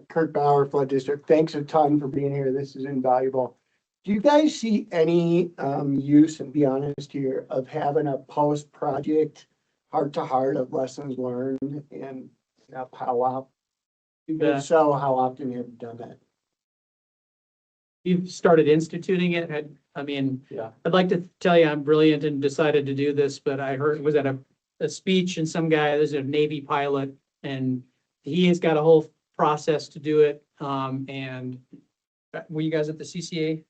Kurt Bauer, Flood District. Thanks a ton for being here. This is invaluable. Do you guys see any use, and be honest here, of having a post-project heart-to-heart of lessons learned and a powwow? If so, how often have you done that? You've started instituting it. I mean, Yeah. I'd like to tell you I'm brilliant and decided to do this, but I heard, was at a speech and some guy, there's a Navy pilot, and he has got a whole process to do it. And were you guys at the CCA?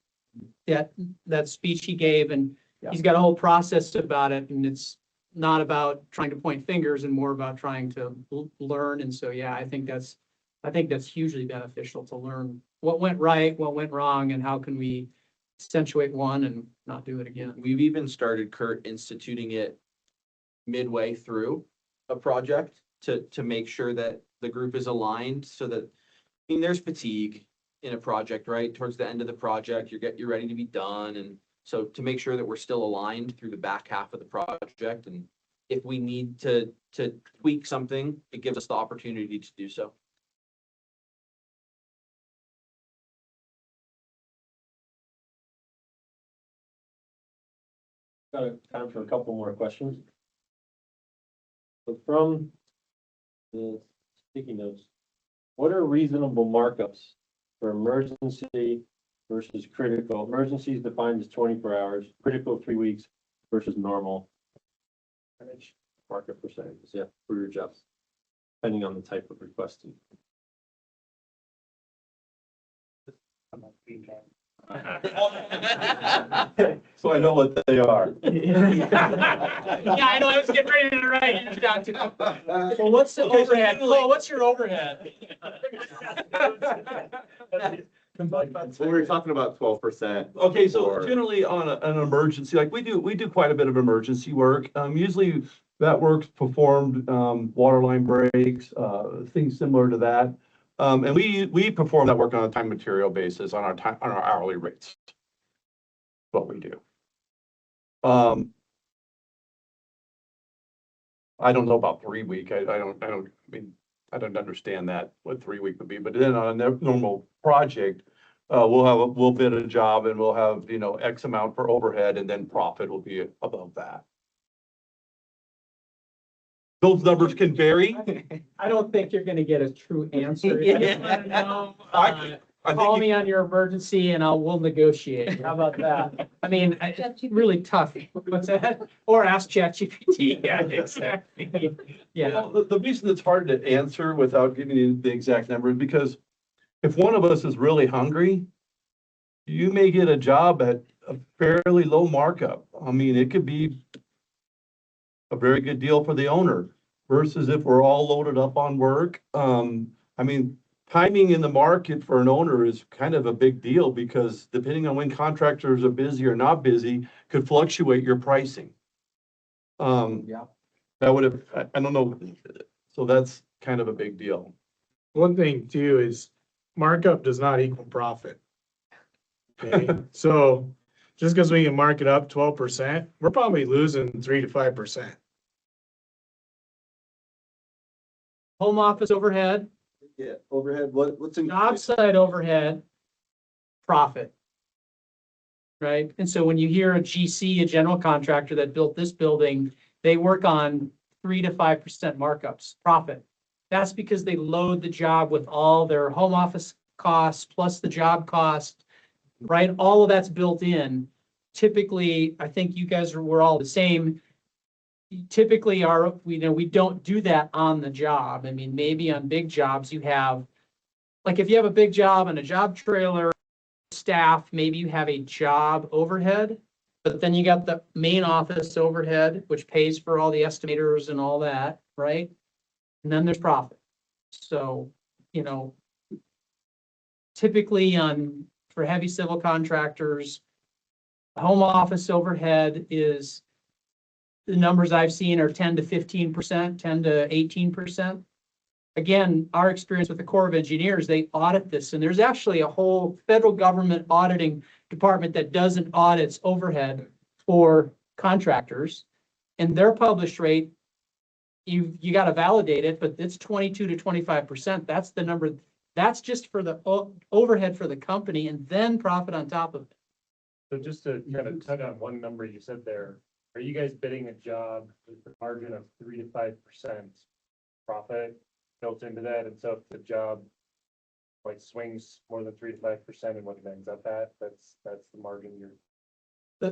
That speech he gave, and he's got a whole process about it, and it's not about trying to point fingers and more about trying to learn. And so, yeah, I think that's hugely beneficial to learn what went right, what went wrong, and how can we accentuate one and not do it again. We've even started, Kurt, instituting it midway through a project to make sure that the group is aligned so that, I mean, there's fatigue in a project, right? Towards the end of the project, you're ready to be done. And so to make sure that we're still aligned through the back half of the project. And if we need to tweak something, it gives us the opportunity to do so. Got time for a couple more questions. So from the sticky notes, what are reasonable markups for emergency versus critical? Emergency is defined as 24 hours, critical 3 weeks versus normal. Markup percentages, yeah, for your jobs, depending on the type of request. So I know what they are. Yeah, I know, I was getting ready to write it down too. Well, what's the overhead? Cole, what's your overhead? We were talking about 12%. Okay, so generally on an emergency, like we do quite a bit of emergency work. Usually that work's performed, water line breaks, things similar to that. And we perform that work on a time material basis on our hourly rates. What we do. I don't know about 3 week. I don't understand that, what 3 week would be, but then on a normal project, we'll bid a job and we'll have, X amount for overhead and then profit will be above that. Those numbers can vary. I don't think you're gonna get a true answer. I just wanna know, I call think me on your emergency and we'll negotiate. How about that? I mean, it's really tough. What's that? Or ask ChatGPT. Yeah, exactly. Yeah. Well, the reason it's hard to answer without giving you the exact number is because if one of us is really hungry, you may get a job at a fairly low markup. I mean, it could be a very good deal for the owner versus if we're all loaded up on work. I mean, timing in the market for an owner is kind of a big deal because depending on when contractors are busy or not busy could fluctuate your pricing. Yeah. That would have, I don't know. So that's kind of a big deal. One thing too is markup does not equal profit. Okay, so just because we can mark it up 12%, we're probably losing 3 to 5%. Home office overhead, Yeah, overhead, what's in? job site overhead, profit. Right? And so when you hear a GC, a general contractor that built this building, they work on 3 to 5% markups, profit. That's because they load the job with all their home office costs plus the job cost, right? All of that's built in. Typically, I think you guys were all the same. Typically we don't do that on the job. I mean, maybe on big jobs you have, like if you have a big job and a job trailer staff, maybe you have a job overhead, but then you got the main office overhead, which pays for all the estimators and all that, right? And then there's profit. So, typically for heavy civil contractors, home office overhead is the numbers I've seen are 10 to 15%, 10 to 18%. Again, our experience with the Corps of Engineers, they audit this, and there's actually a whole federal government auditing department that does an audits overhead for contractors. And their published rate, you got to validate it, but it's 22 to 25%. That's the number. That's just for the overhead for the company, and then profit on top of it. So just to kind of tug on one number you said there, are you guys bidding a job with a margin of 3 to 5% profit built into that? And so if the job like swings more than 3 to 5% and what it ends up at, that's the margin you're.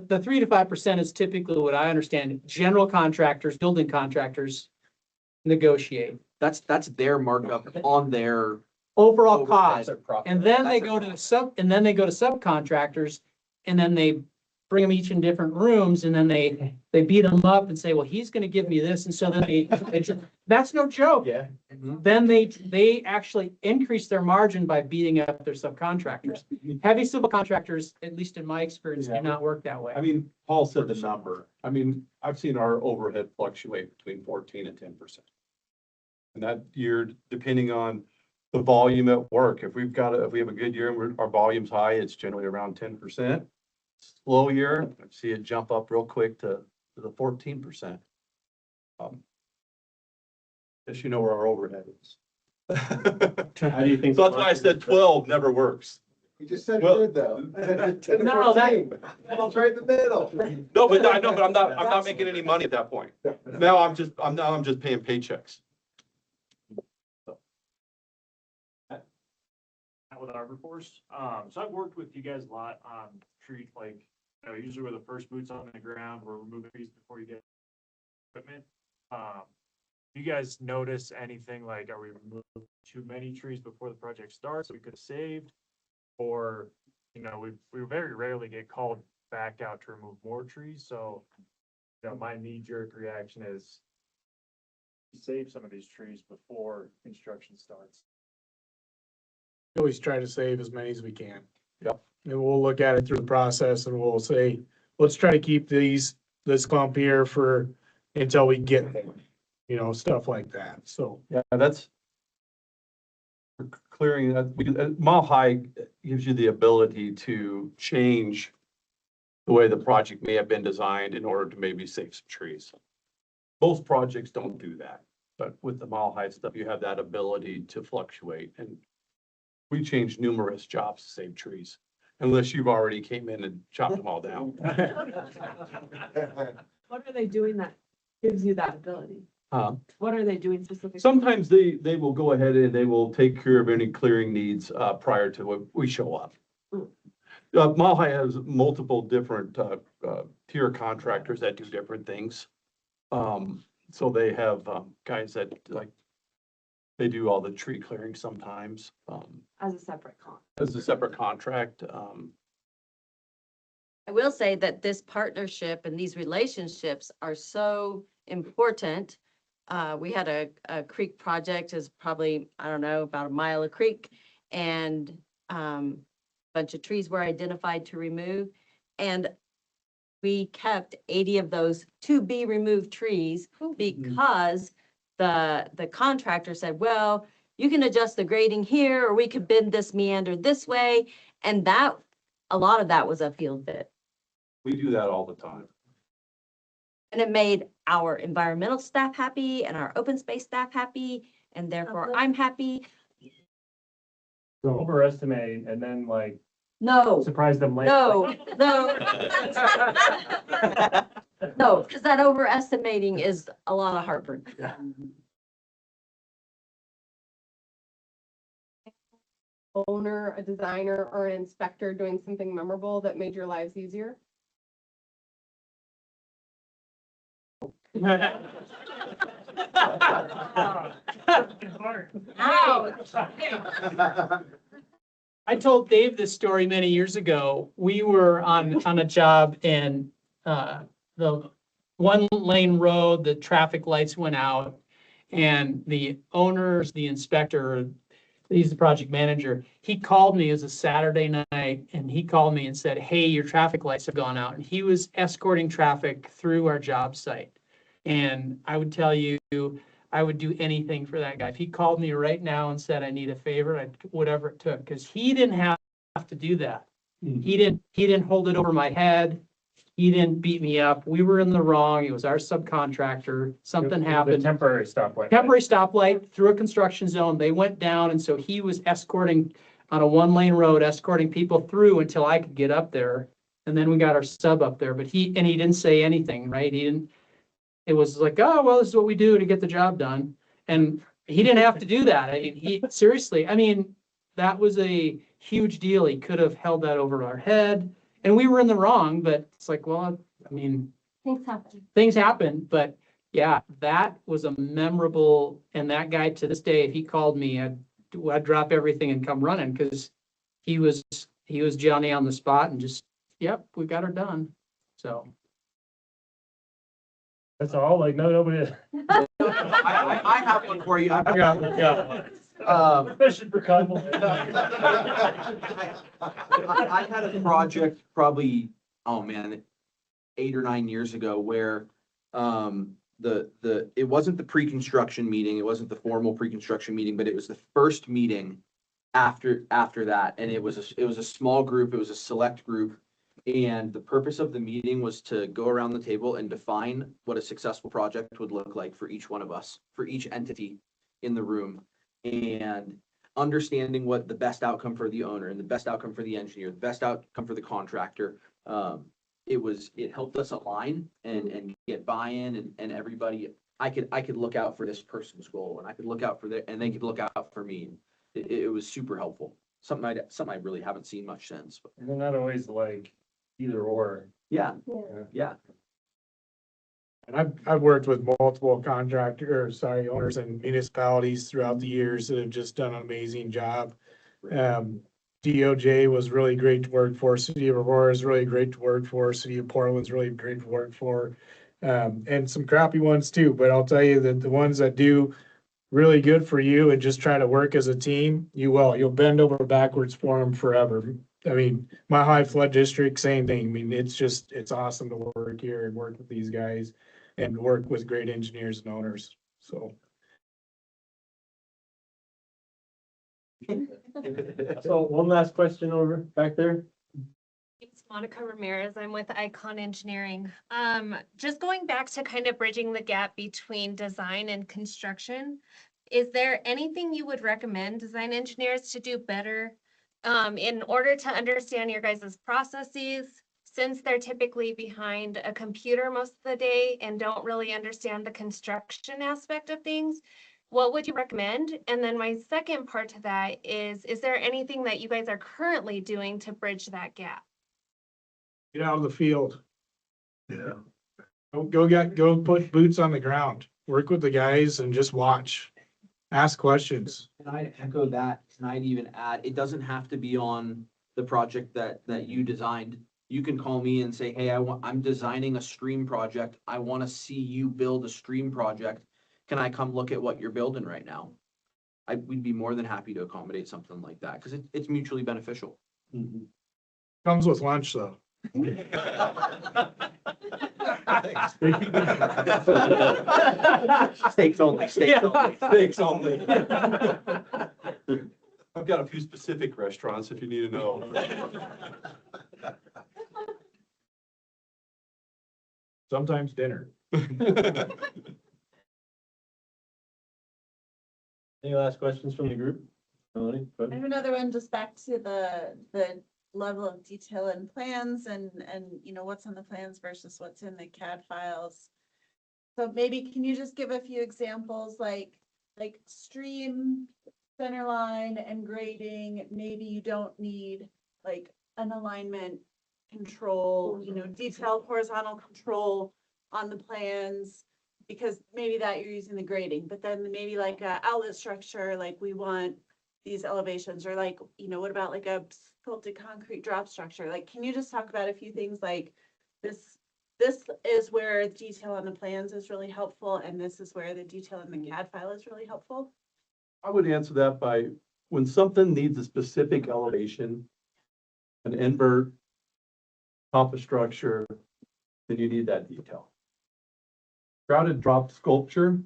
The 3 to 5% is typically what I understand. General contractors, building contractors negotiate That's their markup on their overall overhead cost. or profit. And then they That's go to subcontractors, and then they bring them each in different rooms, and then they beat them up and say, well, he's gonna give me this, and so then that's no joke. Yeah. Then they actually increase their margin by beating up their subcontractors. Heavy civil contractors, at least in my experience, do not work that way. I mean, Paul said the number. I mean, I've seen our overhead fluctuate between 14 and 10%. And that year, depending on the volume at work, if we have a good year and our volume's high, it's generally around 10%. Slow year, I see it jump up real quick to the 14%. As you know where our overhead is. How do you think? So that's why I said 12 never works. You just said Well- good though. No, that- It's right in the middle. No, but I know, but I'm not making any money at that point. Now I'm just paying paychecks. With Arbor Force. So I've worked with you guys a lot on trees, like, usually we're the first boots on the ground, we're removing trees before you get equipment. You guys notice anything like, are we removing too many trees before the project starts that we could have saved? Or, we very rarely get called back out to remove more trees, so, my knee-jerk reaction is save some of these trees before construction starts. We always try to save as many as we can. Yep. And we'll look at it through the process and we'll say, let's try to keep this clump here until we get there. Stuff like that. So. Yeah, that's clearing that. Mile High gives you the ability to change the way the project may have been designed in order to maybe save some trees. Most projects don't do that, but with the Mile High stuff, you have that ability to fluctuate. And we changed numerous jobs to save trees, unless you've already came in and chopped them all down. What are they doing that gives you that ability? What are they doing specifically? Sometimes they will go ahead and they will take care of any clearing needs prior to when we show up. Mile High has multiple different tier contractors that do different things. So they have guys that they do all the tree clearing sometimes. As a separate contract. As a separate contract. I will say that this partnership and these relationships are so important. We had a creek project, is probably, I don't know, about a mile of creek, and a bunch of trees were identified to remove. And we kept 80 of those to be removed trees because the contractor said, well, you can adjust the grading here, or we could bend this meander this way. And a lot of that was a field bid. We do that all the time. And it made our environmental staff happy and our open space staff happy, and therefore I'm happy. So overestimate and then No, surprise them later. no, no. No, because that overestimating is a lot of heartburn. Owner, a designer, or an inspector doing something memorable that made your lives easier? I told Dave this story many years ago. We were on a job and the one lane road, the traffic lights went out, and the owners, the inspector, he's the project manager, he called me. It was a Saturday night, and he called me and said, hey, your traffic lights have gone out. And he was escorting traffic through our job site. And I would tell you, I would do anything for that guy. If he called me right now and said, I need a favor, I'd, whatever it took, because he didn't have to do that. He didn't hold it over my head. He didn't beat me up. We were in the wrong. It was our subcontractor. Something The happened. temporary stoplight. Temporary stoplight through a construction zone. They went down, and so he was escorting on a one-lane road, escorting people through until I could get up there. And then we got our sub up there, but he didn't say anything, right? It was like, oh, well, this is what we do to get the job done. And he didn't have to do that. I mean, seriously, I mean, that was a huge deal. He could have held that over our head, and we were in the wrong, but it's like, well, I mean, things happen, but yeah, that was a memorable, and that guy to this day, if he called me, I'd drop everything and come running, because he was Johnny on the spot and just, yep, we got her done. So. That's all, like, nobody. I have one for you. Fishing for compliments. I had a project probably, oh man, 8 or 9 years ago where it wasn't the pre-construction meeting, it wasn't the formal pre-construction meeting, but it was the first meeting after that, and it was a small group, it was a select group, and the purpose of the meeting was to go around the table and define what a successful project would look like for each one of us, for each entity in the room, and understanding what the best outcome for the owner and the best outcome for the engineer, the best outcome for the contractor. It helped us align and get buy-in, and everybody, I could look out for this person's goal, and I could look out for and they could look out for me. It was super helpful. Something I really haven't seen much since. But. And they're not always like either or. Yeah. And I've worked with multiple owners and municipalities throughout the years that have just done an amazing job. DOJ was really great to work for. City of Aurora is really great to work for. City of Portland's really great to work for. And some crappy ones too, but I'll tell you that the ones that do really good for you and just try to work as a team, you'll bend over backwards for them forever. I mean, my high flood district, same thing. I mean, it's awesome to work here and work with these guys and work with great engineers and owners. So. So one last question over back there. It's Monica Ramirez. I'm with Icon Engineering. Just going back to kind of bridging the gap between design and construction, is there anything you would recommend design engineers to do better in order to understand your guys' processes, since they're typically behind a computer most of the day and don't really understand the construction aspect of things? What would you recommend? And then my second part to that is there anything that you guys are currently doing to bridge that gap? Get out of the field. Yeah. Go put boots on the ground. Work with the guys and just watch. Ask questions. And I echo that, and I'd even add, it doesn't have to be on the project that you designed. You can call me and say, hey, I'm designing a stream project. I want to see you build a stream project. Can I come look at what you're building right now? We'd be more than happy to accommodate something like that, because it's mutually beneficial. Mm-hmm. Comes with lunch though. Steaks only, Steaks only. I've got a few specific restaurants if you need to know. Sometimes dinner. Any last questions from the group? Melanie, go I ahead. have another one just back to the level of detail in plans and what's on the plans versus what's in the CAD files. So maybe can you just give a few examples like stream, center line and grading? Maybe you don't need like an alignment control, detailed horizontal control on the plans, because maybe that you're using the grading, but then maybe like a outlet structure, like we want these elevations, or like, what about like a sculpted concrete drop structure? Like, can you just talk about a few things like this is where the detail on the plans is really helpful, and this is where the detail in the CAD file is really helpful? I would answer that by, when something needs a specific elevation, an invert, top of structure, then you need that detail. Grouted drop sculpture.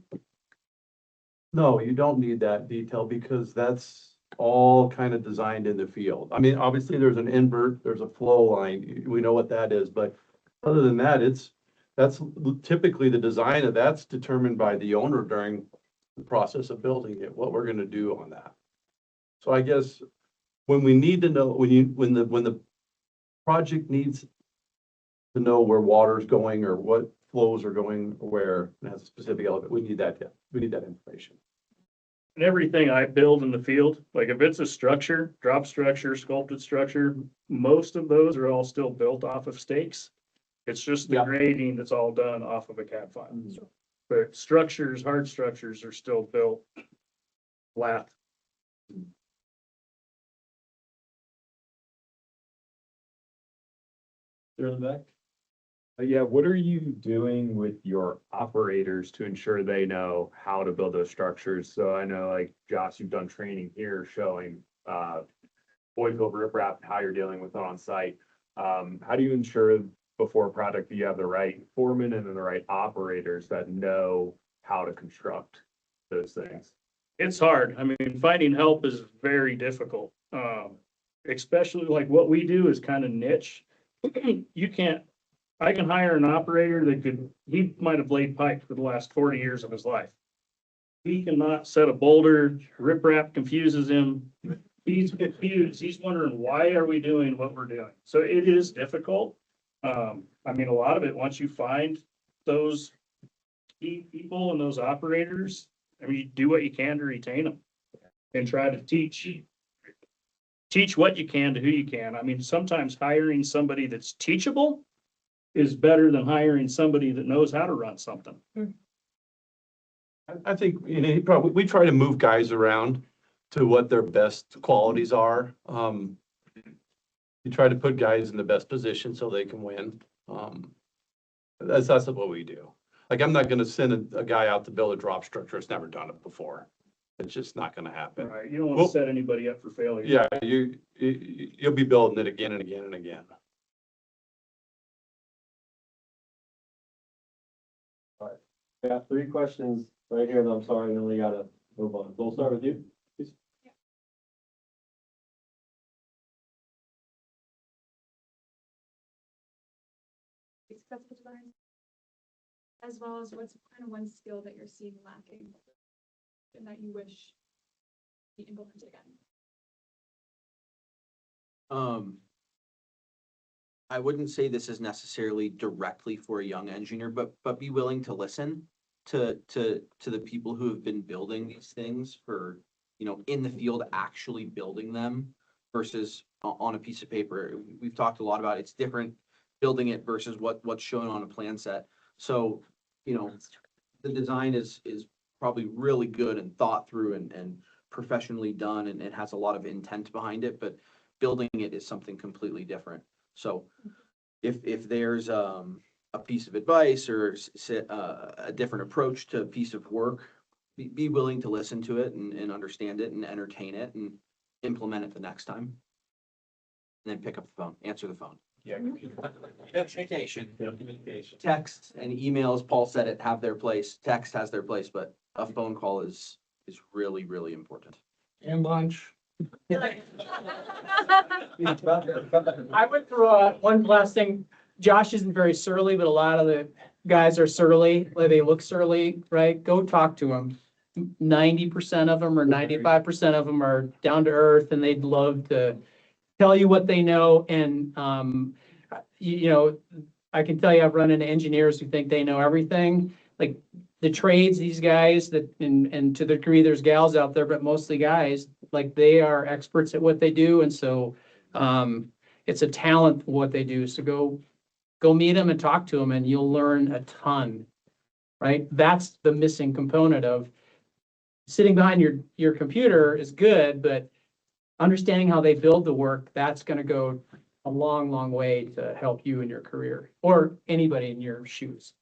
No, you don't need that detail because that's all kind of designed in the field. I mean, obviously there's an invert, there's a flow line, we know what that is, but other than that, that's typically the design of that's determined by the owner during the process of building it, what we're gonna do on that. So I guess when we need to know, when the project needs to know where water's going or what flows are going where, and has a specific element, we need that information. And everything I build in the field, like if it's a structure, drop structure, sculpted structure, most of those are all still built off of stakes. It's just the grading that's all done off of a CAD file. But structures, hard structures are still built flat. They're in the back. Yeah, what are you doing with your operators to ensure they know how to build those structures? So I know like Josh, you've done training here showing void fill riprap, how you're dealing with it on site. How do you ensure before a product that you have the right foreman and then the right operators that know how to construct those things? It's hard. I mean, finding help is very difficult. Especially like what we do is kind of niche. I can hire an operator that he might have laid pipe for the last 40 years of his life. He cannot set a boulder, riprap confuses him. He's confused. He's wondering, why are we doing what we're doing? So it is difficult. I mean, a lot of it, once you find those key people and those operators, I mean, you do what you can to retain them and try to teach what you can to who you can. I mean, sometimes hiring somebody that's teachable is better than hiring somebody that knows how to run something. I think, we try to move guys around to what their best qualities are. You try to put guys in the best position so they can win. That's what we do. Like, I'm not gonna send a guy out to build a drop structure. It's never done it before. It's just not gonna happen. Right, you don't want to set anybody up for failure. Yeah, you'll be building it again and again and again. We got 3 questions right here, and I'm sorry, we only gotta move on. So we'll start with you, please. Accessible design, as well as what's kind of one skill that you're seeing lacking and that you wish be implemented again. I wouldn't say this is necessarily directly for a young engineer, but be willing to listen to the people who have been building these things for, in the field, actually building them versus on a piece of paper. We've talked a lot about it's different building it versus what's shown on a plan set. So, the design is probably really good and thought through and professionally done, and it has a lot of intent behind it, but building it is something completely different. So if there's a piece of advice or a different approach to a piece of work, be willing to listen to it and understand it and entertain it and implement it the next time. And then pick up the phone, answer the phone. Yeah. Communication. Text and emails, Paul said it, have their place. Text has their place, but a phone call is really, really important. And lunch. I went through one last thing. Josh isn't very surly, but a lot of the guys are surly. Like, they look surly, right? Go talk to them. 90% of them or 95% of them are down to earth, and they'd love to tell you what they know. And I can tell you, I've run into engineers who think they know everything. Like the trades, these guys that, and to the degree there's gals out there, but mostly guys, like they are experts at what they do. And so it's a talent what they do. So go meet them and talk to them, and you'll learn a ton, right? That's the missing component of sitting behind your computer is good, but understanding how they build the work, that's going to go a long, long way to help you in your career or anybody in your shoes.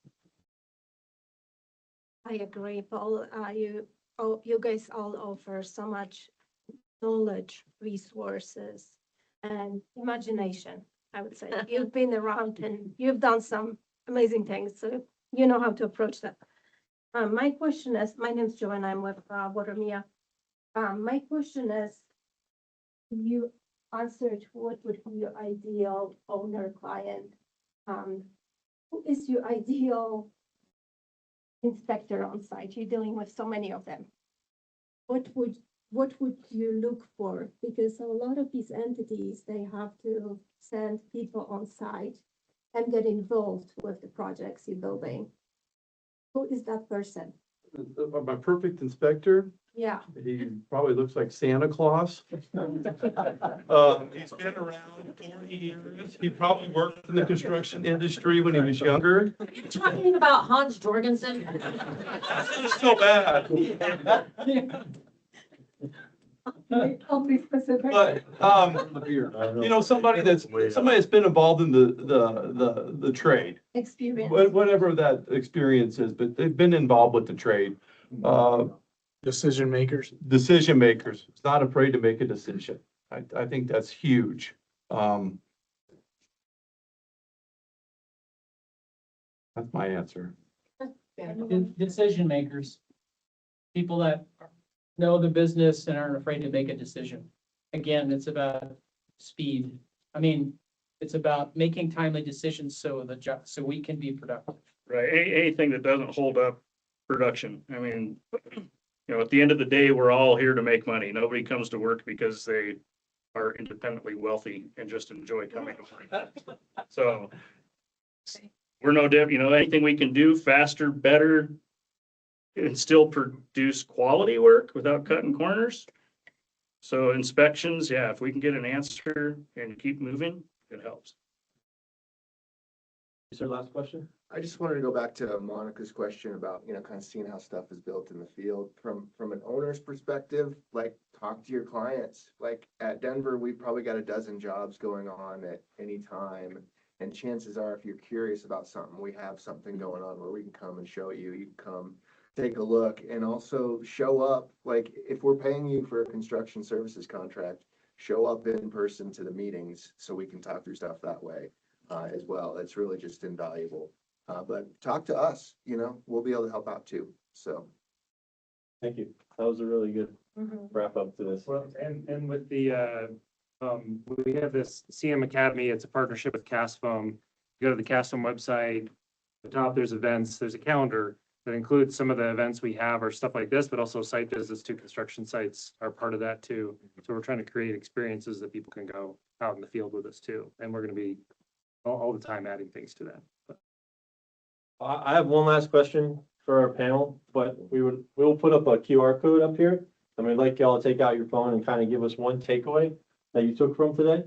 I agree, Paul. You guys all offer so much knowledge, resources, and imagination, I would say. You've been around and you've done some amazing things. So you know how to approach that. My question is, my name's Joanna, I'm with, Watermia. My question is, you answered what would be your ideal owner client? Who is your ideal inspector on site? You're dealing with so many of them. What would you look for? Because a lot of these entities, they have to send people on site and get involved with the projects you're building. Who is that person? My perfect inspector, Yeah. he probably looks like Santa Claus. He's been around 40 years. He probably worked in the construction industry when he was younger. Are you talking about Hans Jorgensen? It's so bad. I'll be specific. But, you know, somebody that's been involved in the trade, Experience. whatever that experience is, but they've been involved with the trade. Decision makers. Decision makers, it's not afraid to make a decision. I think that's huge. That's my answer. Decision makers. People that know the business and aren't afraid to make a decision. Again, it's about speed. I mean, it's about making timely decisions so so we can be productive. Right, anything that doesn't hold up production. I mean, you know, at the end of the day, we're all here to make money. Nobody comes to work because they are independently wealthy and just enjoy coming to work. So we're no different, you know, anything we can do faster, better, and still produce quality work without cutting corners. So inspections, yeah, if we can get an answer and keep moving, it helps. Is there last question? I just wanted to go back to Monica's question about, you know, kind of seeing how stuff is built in the field from an owner's perspective, like talk to your clients. Like at Denver, we probably got a dozen jobs going on at any time. And chances are, if you're curious about something, we have something going on where we can come and show you. You can come take a look and also show up. Like if we're paying you for a construction services contract, show up in person to the meetings so we can talk through stuff that way as well. It's really just invaluable. But talk to us, you know, we'll be able to help out too. So. Thank you. That was a really good wrap up to this. Well, and with the, we have this CM Academy, it's a partnership with Cast Foam. Go to the Cast Foam website, at the top there's events, there's a calendar that includes some of the events we have or stuff like this, but also site visits to construction sites are part of that too. So we're trying to create experiences that people can go out in the field with us too. And we're going to be all the time adding things to that. But I have one last question for our panel, but we'll put up a QR code up here. And we'd like y'all to take out your phone and kind of give us one takeaway that you took from today.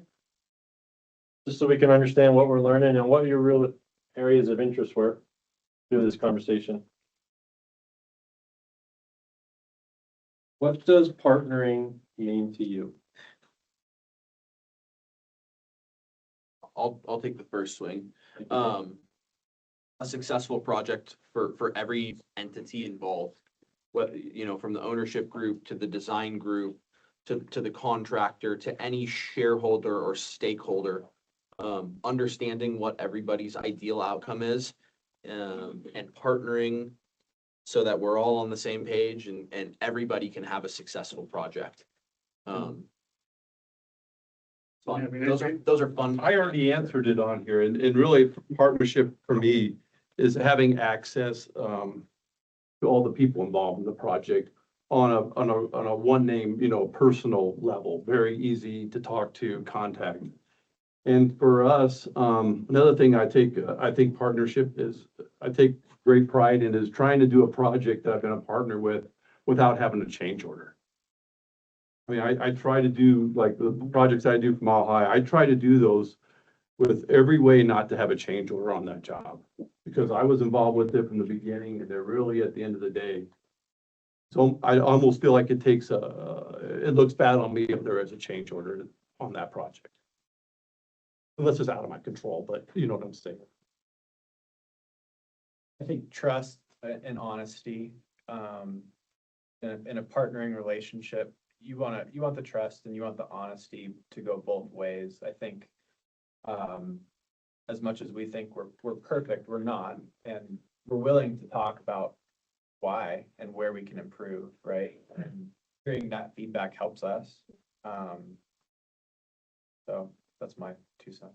Just so we can understand what we're learning and what your real areas of interest were through this conversation. What does partnering mean to you? I'll take the first swing. A successful project for every entity involved, what, you know, from the ownership group to the design group, to the contractor, to any shareholder or stakeholder, understanding what everybody's ideal outcome is, and partnering so that we're all on the same page and everybody can have a successful project. Those are fun. I already answered it on here, and really partnership for me is having access to all the people involved in the project on a one name, you know, personal level, very easy to talk to, contact. And for us, another thing I think partnership is, I take great pride in is trying to do a project that I've been a partner with without having a change order. I mean, I try to do, like the projects I do for Mile High, I try to do those with every way not to have a change order on that job. Because I was involved with it from the beginning and they're really at the end of the day. So I almost feel like it takes it looks bad on me if there is a change order on that project. Unless it's out of my control, but you know what I'm saying. I think trust and honesty, in a partnering relationship, you want the trust and you want the honesty to go both ways. I think, as much as we think we're perfect, we're not. And we're willing to talk about why and where we can improve, right? And hearing that feedback helps us. So that's my 2 cents.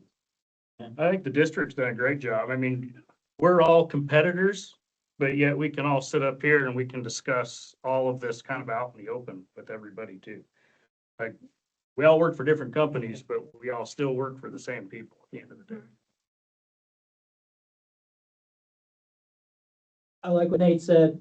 I think the district's done a great job. I mean, we're all competitors, but yet we can all sit up here and we can discuss all of this kind of out in the open with everybody too. Like, we all work for different companies, but we all still work for the same people at the end of the day. I like what Nate said,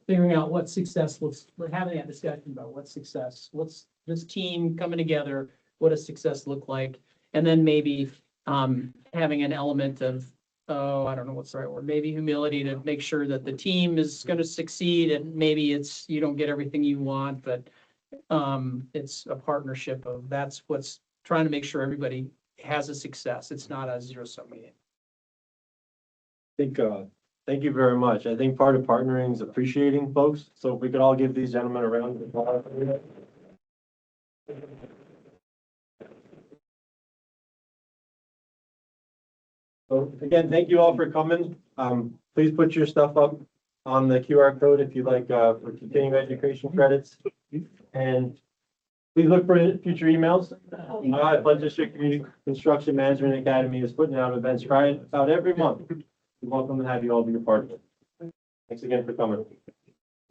figuring out what success looks, we're having that discussion about what success, what's this team coming together, what does success look like? And then maybe having an element of, oh, I don't know what's the right word, maybe humility to make sure that the team is gonna succeed, and maybe it's, you don't get everything you want, but it's a partnership of, that's what's trying to make sure everybody has a success. It's not a zero-sum game. Thank you very much. I think part of partnering is appreciating folks. So if we could all give these gentlemen a round of applause. So again, thank you all for coming. Please put your stuff up on the QR code if you'd like, for continuing education credits. And please look for future emails. Flood District Community Construction Management Academy is putting out events right about every month. We're welcome to have you all be a part of it. Thanks again for coming.